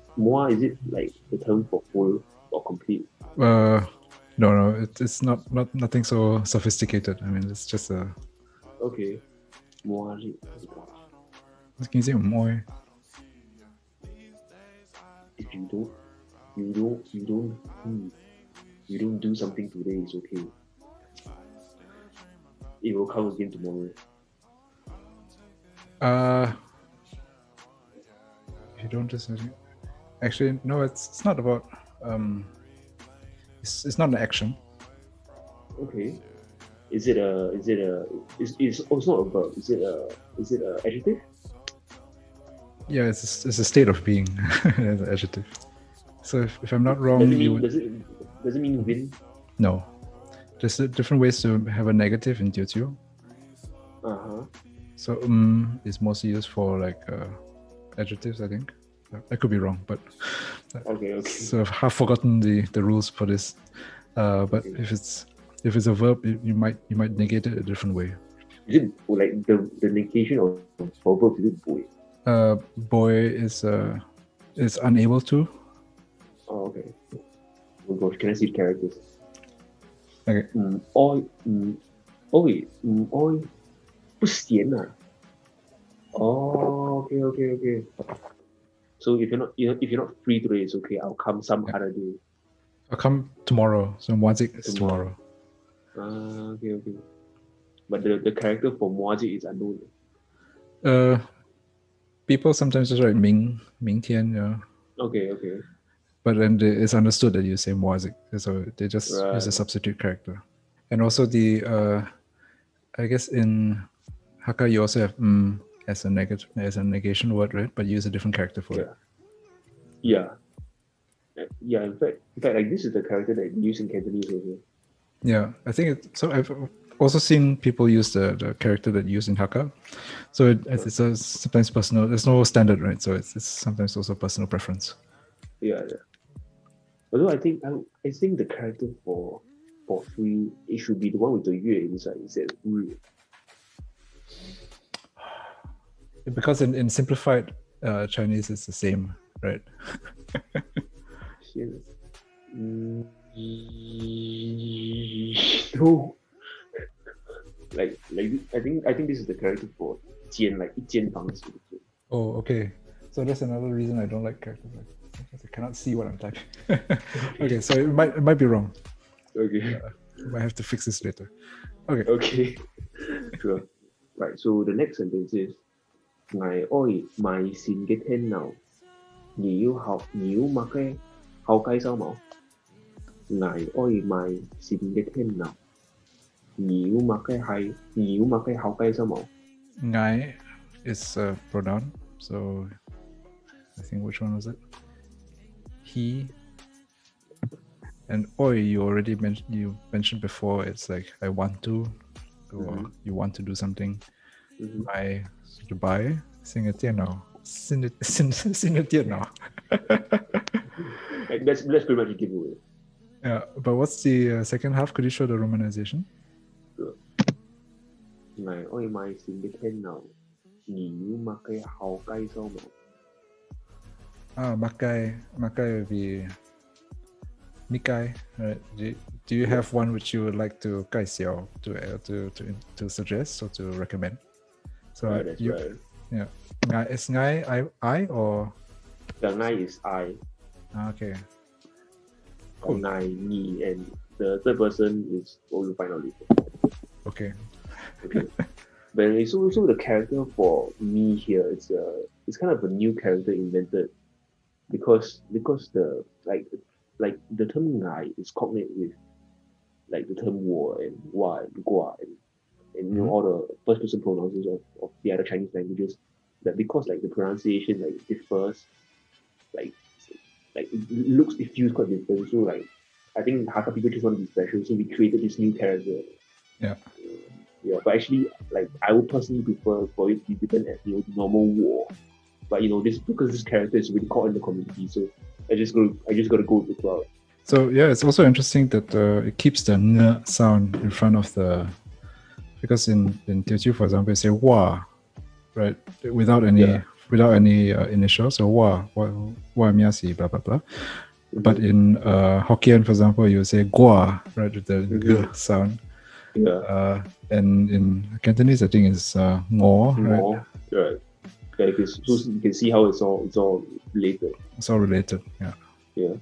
like the term for full or complete? No. It's not nothing so sophisticated. I mean, it's just a. Okay. Mua ri. Can you say more? If you don't do something today, it's okay. It will come again tomorrow. If you don't do something, actually, no. It's not about. It's not an action. Okay. It's also not a verb. Is it a adjective? Yeah, it's a state of being. As an adjective. So if I'm not wrong, does it mean win? No. There's different ways to have a negative in Teochew. So is mostly used for like adjectives, I think. I could be wrong, but okay. So I've half forgotten the rules for this. But okay. if it's a verb, you might negate it a different way. Is it like the negation of verbs? Is it boy? Boy is unable to. Oh, okay. Oh gosh, can I see the characters? Okay. Oi, 不闲啊. Oh, okay. So if you're not free today, it's okay. I'll come some other day. I'll come tomorrow. So Mwazik is tomorrow. Okay. But the character for Mwazik is unknown. People sometimes just write Ming Tian, yeah. Okay. But then it's understood that you say Mwazik, so they just use a substitute character. And also I guess in Hakka you also have as a negation word, right? But you use a different character for it. Yeah. In fact, like this is the character that you use in Cantonese also. Yeah, I think so. I've also seen people use the character that you use in Hakka. So it's sometimes personal. There's no standard, right? So it's sometimes also personal preference. Yeah. Although I think the character for free, it should be the one with the yue inside instead of ru. Because in simplified Chinese, it's the same, right? No. Like I think this is the character for jian, like 一间房子. Oh, okay. So that's another reason I don't like characters like because I cannot see what I'm typing. Okay, so it might be wrong. Okay. I might have to fix this later. Okay. Okay. Sure. Right. So the next sentence is 我愛買線嘅天牛，你要買嘅後雞收冇？我愛買線嘅天牛，你要買嘅後雞收冇？ Ngai is a pronoun, so I think which one was it? He. And oi, you already mentioned before. It's like I want to, or you want to do something. I to buy. Sing a tiano. Sing a tiano. That's pretty much a giveaway. Yeah, but what's the second half? Could you show the romanization? Sure. Ngày ôi mai xin biết thế nào nhiều mà cái hào cây sao mà Makai would be Mikai, right? Do you have one which you would like to 介绍 to suggest or to recommend? So right, that's right. Yeah. Ngai is Ngai I or The Ngai is I. okay. Cool. Ngai, me, and the third person is what we'll find out later. Okay. Okay. But it's also the character for me here. It's kind of a new character invented because the like the term Ngai is cognate with like the term war and wa and gua and you know all the first person pronouns of the other Chinese languages. That because like the pronunciation like differs, like it looks it feels quite different. So like I think Hakka people just want to be special, so we created this new character. Yeah. Yeah, but actually, like I would personally prefer for it to be written as normal war. But this because this character is really caught in the community, so I just got to go with the crowd. So yeah, it's also interesting that it keeps the n sound in front of the, because in Teochew, for example, you say wa, right, without any initial, so wa miasi, blah blah blah. But in Hokkien, for example, you say gua, right, with the g sound. Yeah. And in Cantonese, I think it's ngo, right? Right. Yeah, so you can see how it's all related. It's all related. Yeah. Yeah.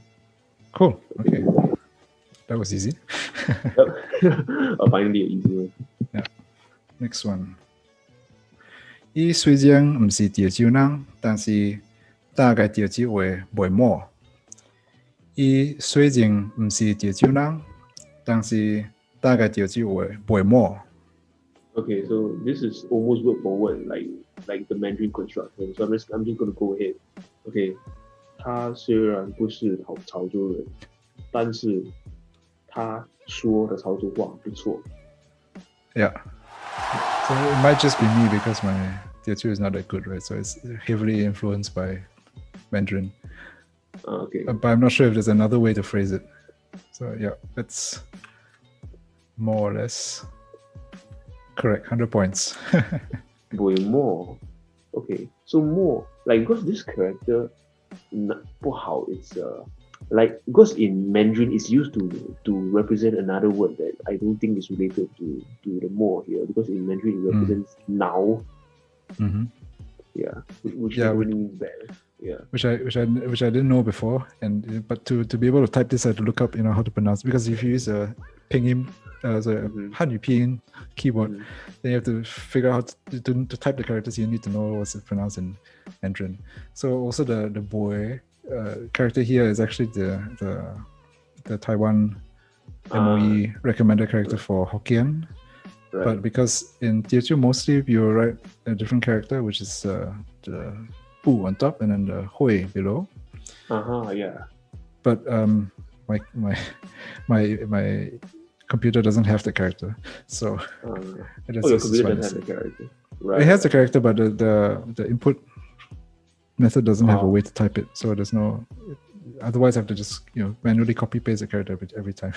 Cool. Okay. That was easy. Finally an easy one. Yeah. Next one. 伊虽然唔是潮州人，但是大概潮州话袂摸。伊虽然唔是潮州人，但是大概潮州话袂摸。Okay, so this is almost word for word like the Mandarin construction. So I'm just gonna go ahead. Okay, 他虽然不是潮州人，但是他说的潮州话不错。Yeah. So it might just be me because my Teochew is not that good, right? So it's heavily influenced by Mandarin. Okay. But I'm not sure if there's another way to phrase it. So yeah, that's more or less correct. 100 points. Boy, more. Okay, so more like because this character, 不好, it's like because in Mandarin it's used to represent another word that I don't think is related to the more here, because in Mandarin it represents now. Mm-hmm. Yeah, which really means bad. Yeah, which I didn't know before, but to be able to type this, I had to look up how to pronounce, because if you use a pinyin, Hanyu pinyin keyboard, then you have to figure out to type the characters. You need to know what's it pronounced in Mandarin. So also the boy character here is actually the Taiwan MOE recommended character for Hokkien. Right. But because in Teochew mostly you write a different character, which is the pu on top and then the hui below. Yeah. But my computer doesn't have the character, so your computer doesn't have the character. Right. It has the character, but the input method doesn't have a way to type it, so there's no. Otherwise, I have to just manually copy paste the character every time.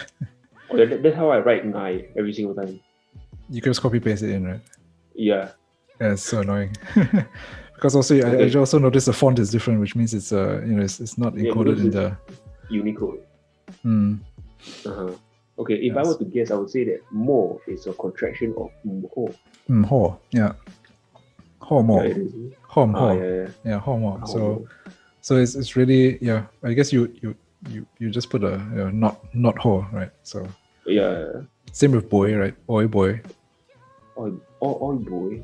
That's how I write Ngai every single time. You can just copy paste it in, right? Yeah. Yeah, it's so annoying. Because also I also noticed the font is different, which means it's it's not encoded in the Unicode. Okay, if I were to guess, I would say that mo is a contraction of mho. Mho, yeah. Ho mo. Ho mo. Yeah, ho mo. So it's really, yeah. I guess you just put a not ho, right? So yeah. Same with boy, right? Oi boy. Oi boy.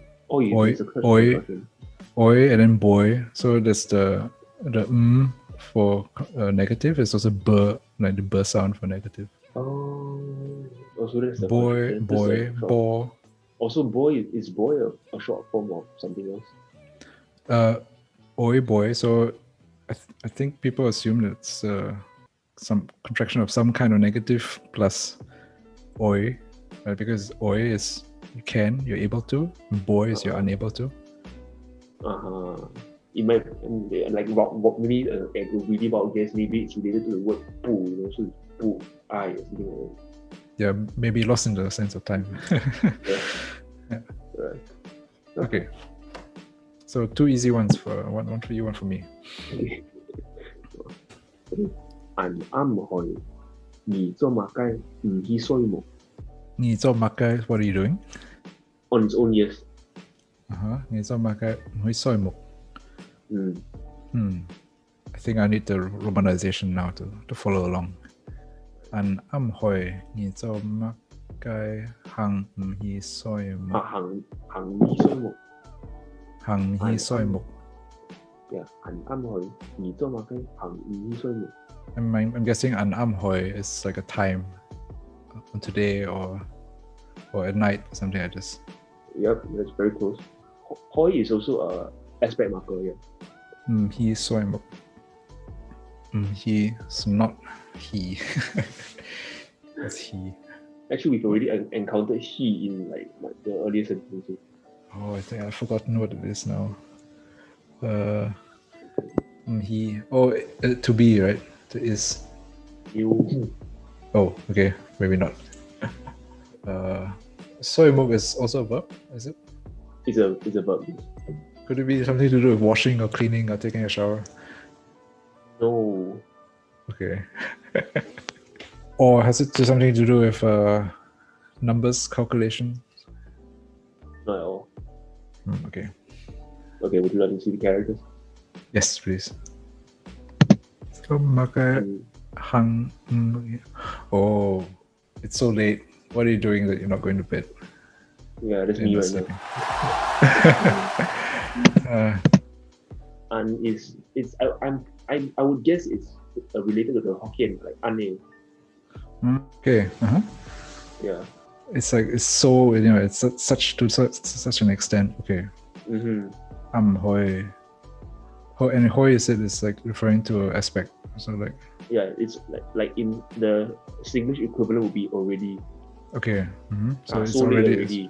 Oi and then boy. So there's the for negative. It's also b, like the b sound for negative. So that's the boy, bo. Also, boy is boy a short form of something else? Oi boy. So I think people assume that it's some contraction of some kind of negative plus oi, right? Because oi is you're able to, boy is you're unable to. It might like maybe a really wild guess. Maybe it's related to the word pu, so it's pu I or something like that. Yeah, maybe lost in the sense of time. Okay. So 2 easy ones for one for you, one for me. Okay. An hoi, ni zo makai, hi soi mo. Ni zo makai, what are you doing? On its own, yes. Ni zo makai, hui soi mo. I think I need the romanization now to follow along. An hoi, ni zo makai, hang hi soi mo. Hang hi soi mo. Hang hi soi mo. Yeah, an hoi, ni zo makai, hang hi soi mo. I'm guessing an hoi is like a time on today or at night, something like this. Yep, that's very close. Hoi is also a aspect marker, yeah. He soi mo. He is not he. That's he. Actually, we've already encountered he in like the earlier sentences. Oh, I think I've forgotten what it is now. He. Oh, to be, right? To is. You. Oh, okay. Maybe not. Soi mo is also a verb, is it? It's a verb. Could it be something to do with washing or cleaning or taking a shower? No. Okay. Or has it something to do with numbers, calculation? Not at all. Okay. Okay, would you like to see the characters? Yes, please. So, hang. Oh, it's so late. What are you doing that you're not going to bed? Yeah, that's me right now. And I would guess it's related to the Hokkien, like ane. Okay. Yeah. It's like it's so it's such an extent. Okay. Hoi. And hoi is like referring to an aspect. So like. Yeah, it's like in the English equivalent would be already. Okay. So it's so already.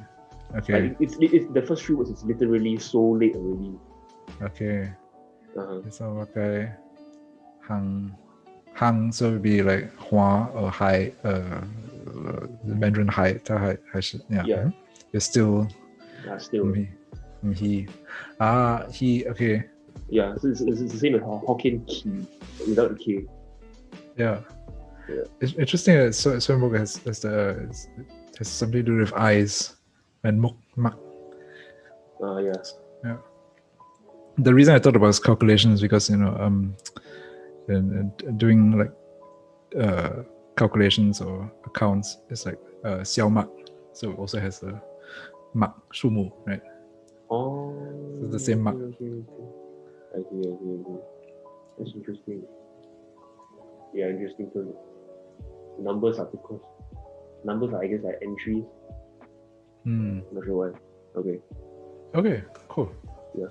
Okay. Like it's the first 3 words is literally so late already. Okay. So okay. Hang, so it would be like hua or hai, Mandarin hai, yeah. It's still. Still. He. He. Okay. Yeah, so it's the same as Hokkien ki without the K. Yeah. It's interesting that soi mo has something to do with eyes and mak. Yes. Yeah. The reason I thought about calculations is because doing like calculations or accounts is like xiao mak, so it also has a mak shumu, right? Oh. So it's the same mak. Okay. I see. That's interesting. Yeah, interesting too. Numbers are because numbers are, I guess, like entries. Not sure why. Okay, cool. Yeah.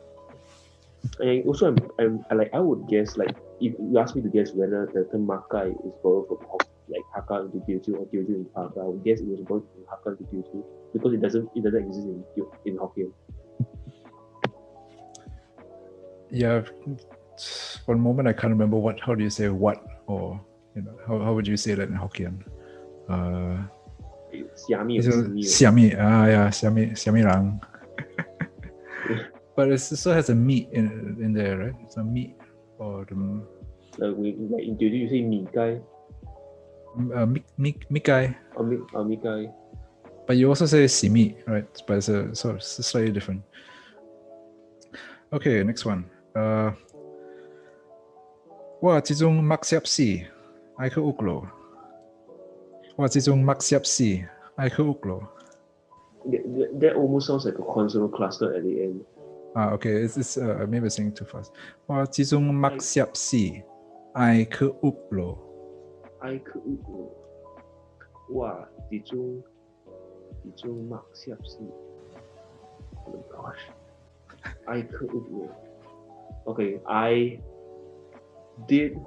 And also, I would guess, like, if you ask me to guess whether the term Makai is borrowed from like Hakka and Teochew or Teochew into Hakka, I would guess it was borrowed from Hakka and Teochew because it doesn't exist in Hokkien. Yeah, for a moment I can't remember how do you say what, or how would you say that in Hokkien? Xiami. Xiami. Yeah, Xiami Rang. But it still has a meat in there, right? It's a meat or like in Teochew you say mi gai. Mikai. Mikai. But you also say simi, right? But it's slightly different. Okay, next one. Wa jizung mak siap si, ai ke uklo. Wa jizung mak siap si, ai ke uklo. That almost sounds like a consonant cluster at the end. Okay, it's maybe saying too fast. Wa jizung mak siap si, ai ke uklo. Ai ke uklo. Wa jizung mak siap si. Oh my gosh. Ai ke uklo. Okay, I did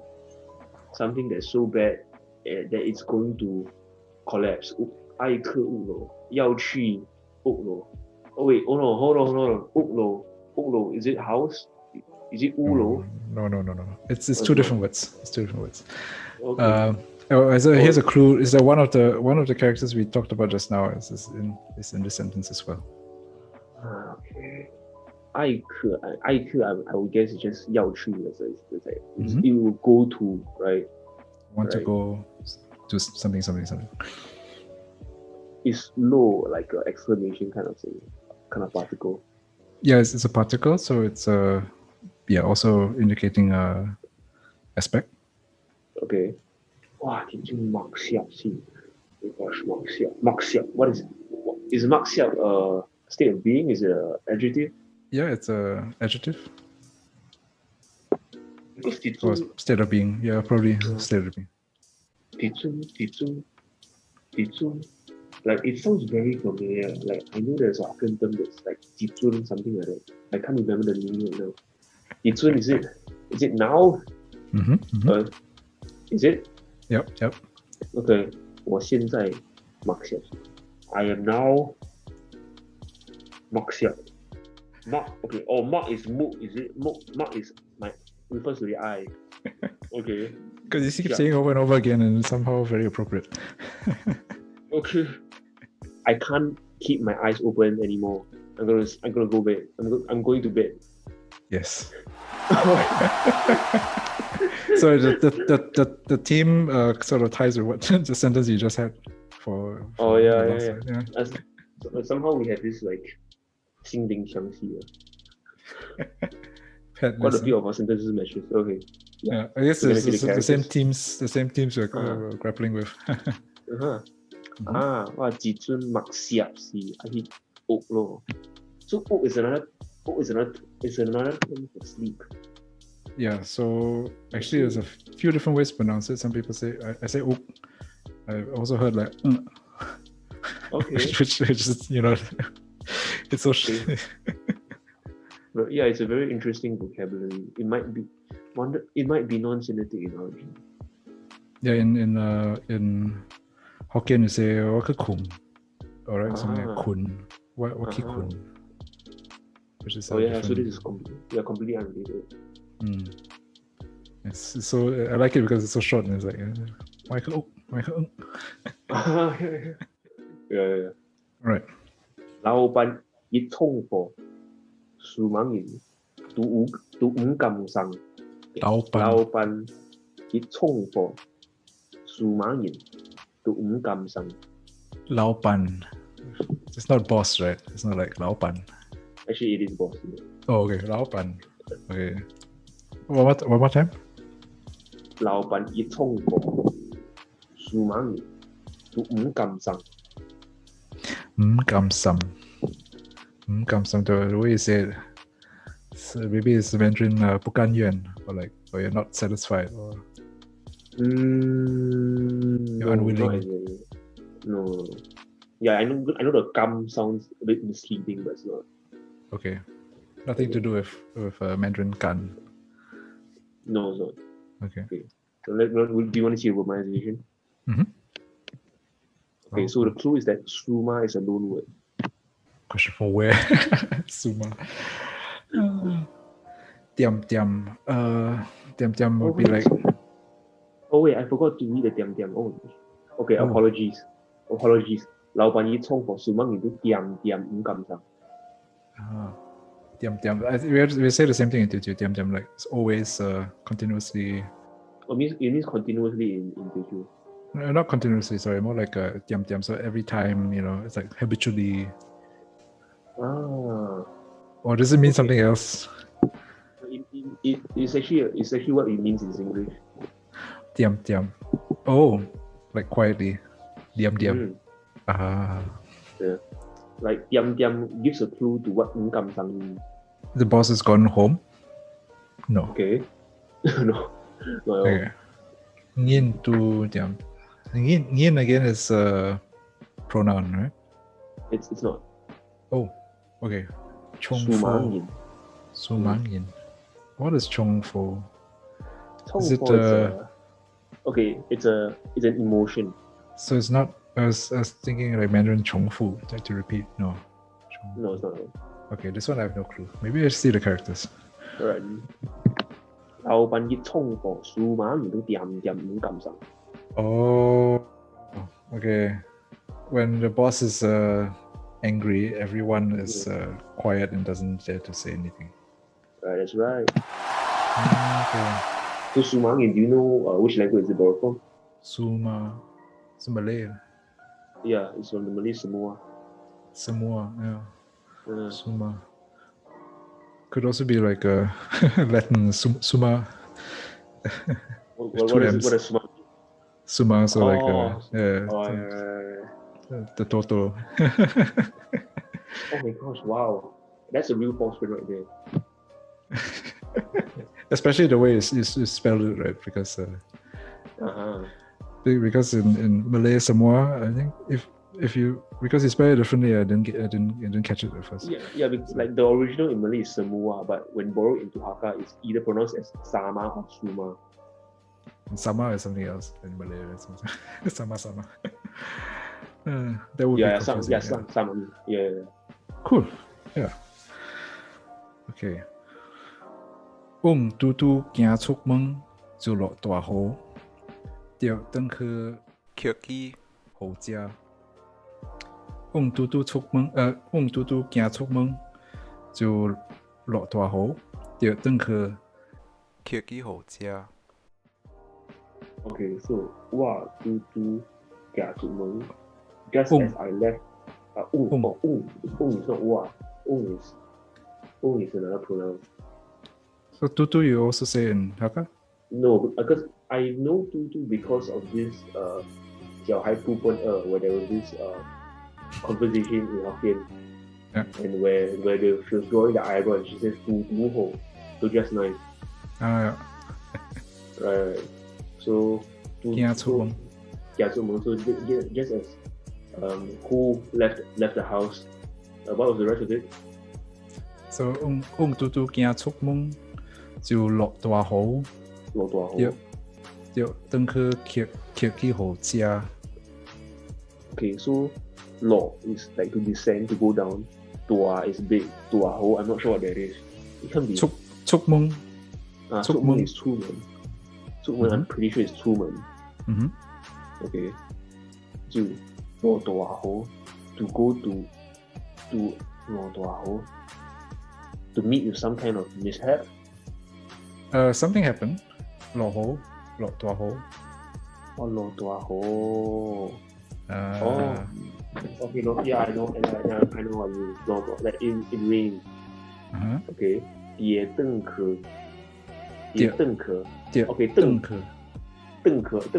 something that's so bad that it's going to collapse. I ke uklo. Yao qu uklo. Oh wait, hold on. Uklo. Is it house? Is it ulo? No. It's two different words. It's two different words. Okay. Here's a clue. Is that one of the characters we talked about just now is in this sentence as well? Okay. 爱客 I would guess it's just 要去 it will go to, right? Want to go do something. It's low, like an exclamation kind of thing, kind of particle. Yes, it's a particle, so it's also indicating aspect. Okay. Wow, Mark Xiao. Gosh, Mark Xiao. What is it? Is Mark Xiao a state of being? Is it an adjective? Yeah, it's a adjective. Because or state of being. Yeah, probably state of being. Tizun. Like it sounds very familiar. Like I know there's a Hokkien term that's like Tizun, something like that. I can't remember the meaning right now. Tizun, is it now? Is it? Yep. Okay. 我现在 Mark Xiao. I am now Mark Xiao. Mark, okay. Oh, Mark is Mook, is it? Mark is refers to the I. Okay. Because you keep saying over and over again, and it's somehow very appropriate. Okay. I can't keep my eyes open anymore. I'm gonna go bed. I'm going to bed. Yes. So the theme sort of ties with what the sentence you just had for yeah. Somehow we have this like 心灵相惜. Quite a few of our sentences matches. Okay. Yeah, I guess it's the same themes we're grappling with. Wow, 自尊默寫是屋咯. So屋is another term for sleep. Yeah, so actually there's a few different ways to pronounce it. Some people say I say ook. I've also heard like okay. which is, it's so But yeah, it's a very interesting vocabulary. It might be non-syllabic in origin. Yeah, in Hokkien you say wakakung, alright, something like kun, wakikun, which is so this is completely unrelated. So I like it because it's so short and it's like yeah. Right. 老闆一衝貨數萬元到五金生. 老闆一衝貨數萬元到五金生. 老闆. It's not boss, right? It's not like 老闆. Actually, it is boss. Oh, okay. 老闆. Okay. One more time. 老闆一衝貨數萬元到五金生. 五金生, the way you say it. So maybe it's Mandarin 不甘愿, or you're not satisfied, or you're unwilling. No. Yeah, I know the gum sounds a bit misleading, but it's not. Okay. Nothing to do with Mandarin kan. No, it's not. Okay. So do you want to see a romanization? Okay, so the clue is that suma is a loan word. Question for where? Suma. Tiam. Tiam would be like. Oh wait, I forgot to read the tiam. Oh, okay. Apologies. 老闆一衝貨數萬元到tiam五金生. Tiam. We say the same thing in Teochew. Tiam, like it's always continuously. It means continuously in Teochew. No, not continuously. Sorry, more like tiam. So every time, it's like habitually. Or does it mean something else? It's actually what it means in English. Tiam. Oh, like quietly. Diam. Yeah. Like tiam gives a clue to what income sang means. The boss has gone home? No. Okay. No. Okay. Ngin to tiam. Ngin again is a pronoun, right? It's not. Oh, okay. Chongfo. Sumangin. What is chongfo? Is it okay, it's an emotion. So it's not. I was thinking like Mandarin chongfu, like to repeat. No. No, it's not. Okay, this one I have no clue. Maybe I should see the characters. Alright. 老闆一衝貨數萬元到tiam五金生. Oh, okay. When the boss is angry, everyone is quiet and doesn't dare to say anything. Right, that's right. Okay. So Sumangin, do you know which language is it borrowed from? Suma, it's Malay. Yeah, it's from the Malay Samoa. Samoa, yeah. Suma. Could also be like a Latin Suma. What is Suma? Suma, so the Toto. Oh my gosh, wow. That's a real false friend right there. Especially the way you spelled it, right? Because because in Malay Samoa, I think if you because you spell it differently, I didn't catch it at first. Yeah, because like the original in Malay is Samoa, but when borrowed into Hakka, it's either pronounced as Sama or Suma. And Sama is something else in Malay. Sama. That would be confusing. Sama. Yeah. Cool. Yeah. Okay. Tu tu gia chúc mừng, dù lọ tòa hồ, điều tân khơ kiệt kỳ hồ gia. Tu tu gia chúc mừng, dù lọ tòa hồ, điều tân khơ kiệt kỳ hồ gia. Okay, so tu tu gia chúc mừng. Just as I left, is not is another pronoun. So tutu you also say in Hakka? No, because I know tutu because of this where there was this conversation in Hokkien, and where she was drawing the eyebrow and she says tu ho, so just nice. Yeah. Right. So so just as who left the house. What was the rest of it? So tu gia chúc mừng, dù lọ tòa hồ, điều tân khơ kiệt kỳ hồ gia. Okay, so lọ is like to descend, to go down. Tua is big. Tua ho, I'm not sure what that is. It can be. Chúc mừng. Chúc mừng is Chumen. Chumen, I'm pretty sure it's Chumen. Okay. So lọ tòa hồ, to go to lọ tòa hồ, to meet with some kind of mishap. Something happened. Lọ hồ, lọ tòa hồ. Oh, lọ tòa hồ. Okay, no, yeah, I know what you mean. Lọ tòa, like it rains. Okay. Địa tân khờ. Okay, tân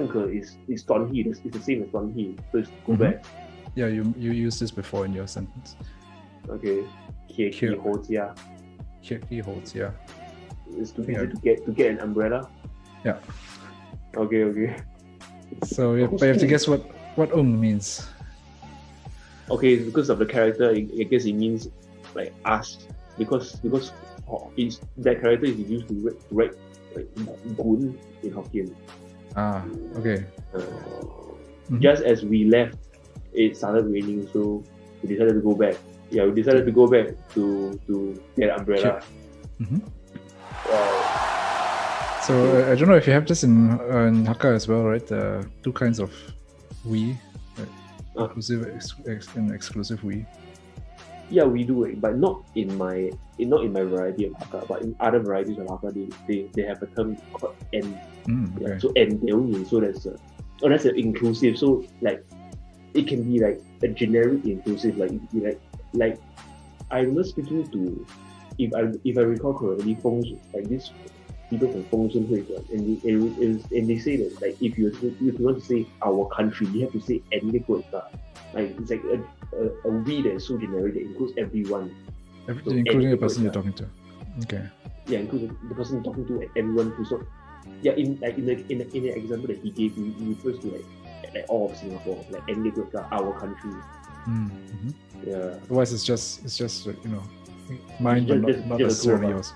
khờ is tuan he. It's the same as tuan he. So it's go back. Yeah, you used this before in your sentence. Okay. Kiệt kỳ hồ gia. Kiệt kỳ hồ gia. Is to get an umbrella? Yeah. Okay. So but you have to guess what means. Okay, because of the character, I guess it means like us. Because that character is used to write like gun in Hokkien. Okay. Just as we left, it started raining, so we decided to go back. Yeah, we decided to go back to get an umbrella. So I don't know if you have this in Hakka as well, right? Two kinds of we, right? Inclusive and exclusive we. Yeah, we do it, but not in my variety of Hakka, but in other varieties of Hakka, they have a term called N. Okay. Yeah, so N so that's an inclusive. So like it can be like a generic inclusive, like I was speaking to, if I recall correctly, like this people from Fengsheng Hui, and they say that like if you want to say our country, you have to say ethnic words. Like it's like a we that is so generic that includes everyone. So including the person you're talking to. Okay. Yeah, including the person you're talking to and everyone who's not. Yeah, in the example that he gave, he refers to like all of Singapore, like ethnic words, our country. Yeah. Otherwise, it's just mine, but not necessarily yours.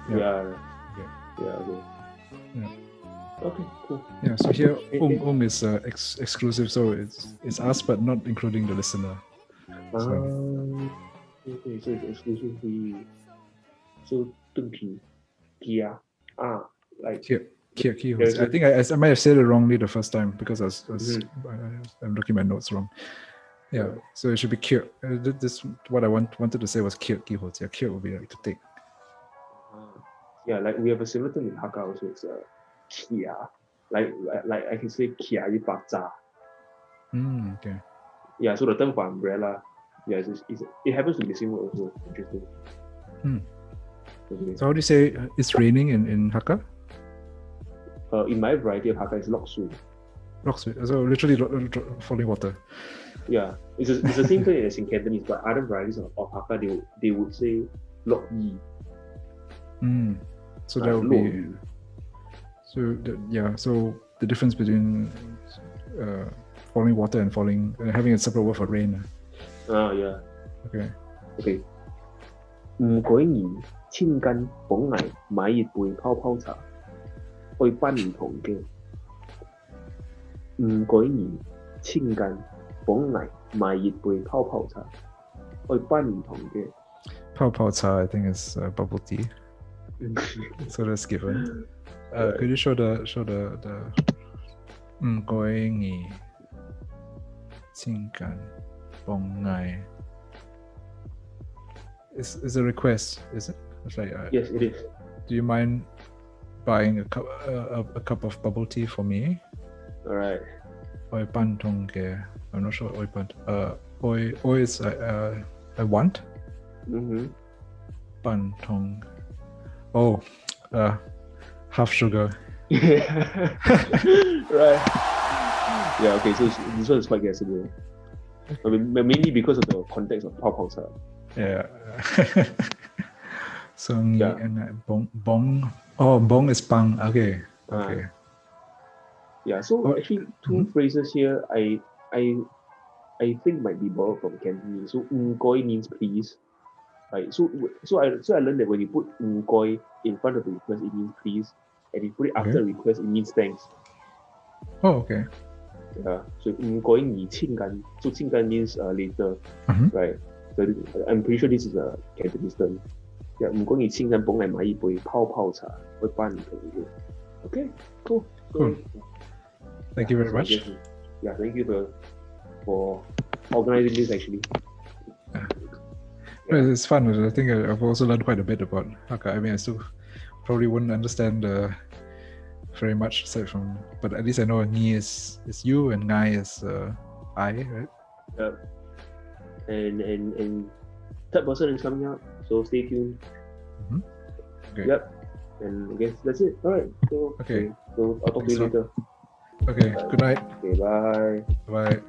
Yeah. Okay. Okay, cool. Yeah, so here is exclusive, so it's us, but not including the listener. Okay, so it's exclusively. So Kia, like here. I think I might have said it wrongly the first time because I'm looking at my notes wrong. Yeah, so it should be cute. This what I wanted to say was cute. 雞同鴨 cute would be like to take. Yeah, like we have a similar term in Hakka also. It's kia. Like I can say kia yi baza. Okay. Yeah, so the term for umbrella. Yeah, it happens to be the same word also. Interesting. Okay. So how do you say it's raining in Hakka? In my variety of Hakka, it's lok sui. Lok sui. So literally falling water. Yeah, it's the same thing as in Cantonese, but other varieties of Hakka they would say lok yi. So that would be. So so the difference between falling water and having a separate word for rain. Yeah. Okay. Okay. 唔改而千斤捧危買熱杯泡泡茶，愛班唔同嘅。唔改而千斤捧危買熱杯泡泡茶，愛班唔同嘅。泡泡茶 I think is bubble tea. So that's given. Could you show the 唔改而千斤捧危 is a request, is it? It's like yes, it is. Do you mind buying a cup of bubble tea for me? All right. Oi pan tong ke. I'm not sure. Oi pan. Oi is I want. Pan tong. Oh, half sugar. Right. Yeah. Okay. So this one is quite guessable. I mean, mainly because of the context of 泡泡茶. Yeah. So and bong. Oh, bong is pang. Okay. Yeah. So actually, two phrases here I think might be borrowed from Cantonese. So "ngoi" means please. Right. So I learned that when you put "ngoi" in front of the request, it means please, and if you put it after the request, it means thanks. Oh, okay. Yeah. So "ngoi ni qinggan." So "qinggan" means later, right? So I'm pretty sure this is a Cantonese term. Yeah, 唔該你千斤捧嚟買一杯泡泡茶，去班唔同嘅。Okay, cool. Thank you very much. Yeah, thank you for organizing this actually. It's fun. I think I've also learned quite a bit about Hakka. I mean, I still probably wouldn't understand very much aside from, but at least I know ni is you and ngai is I, right? Yeah. And third person is coming out, so stay tuned. Okay. Yep. And I guess that's it. All right. So okay. So I'll talk to you later. Okay. Good night. Okay. Bye. Bye.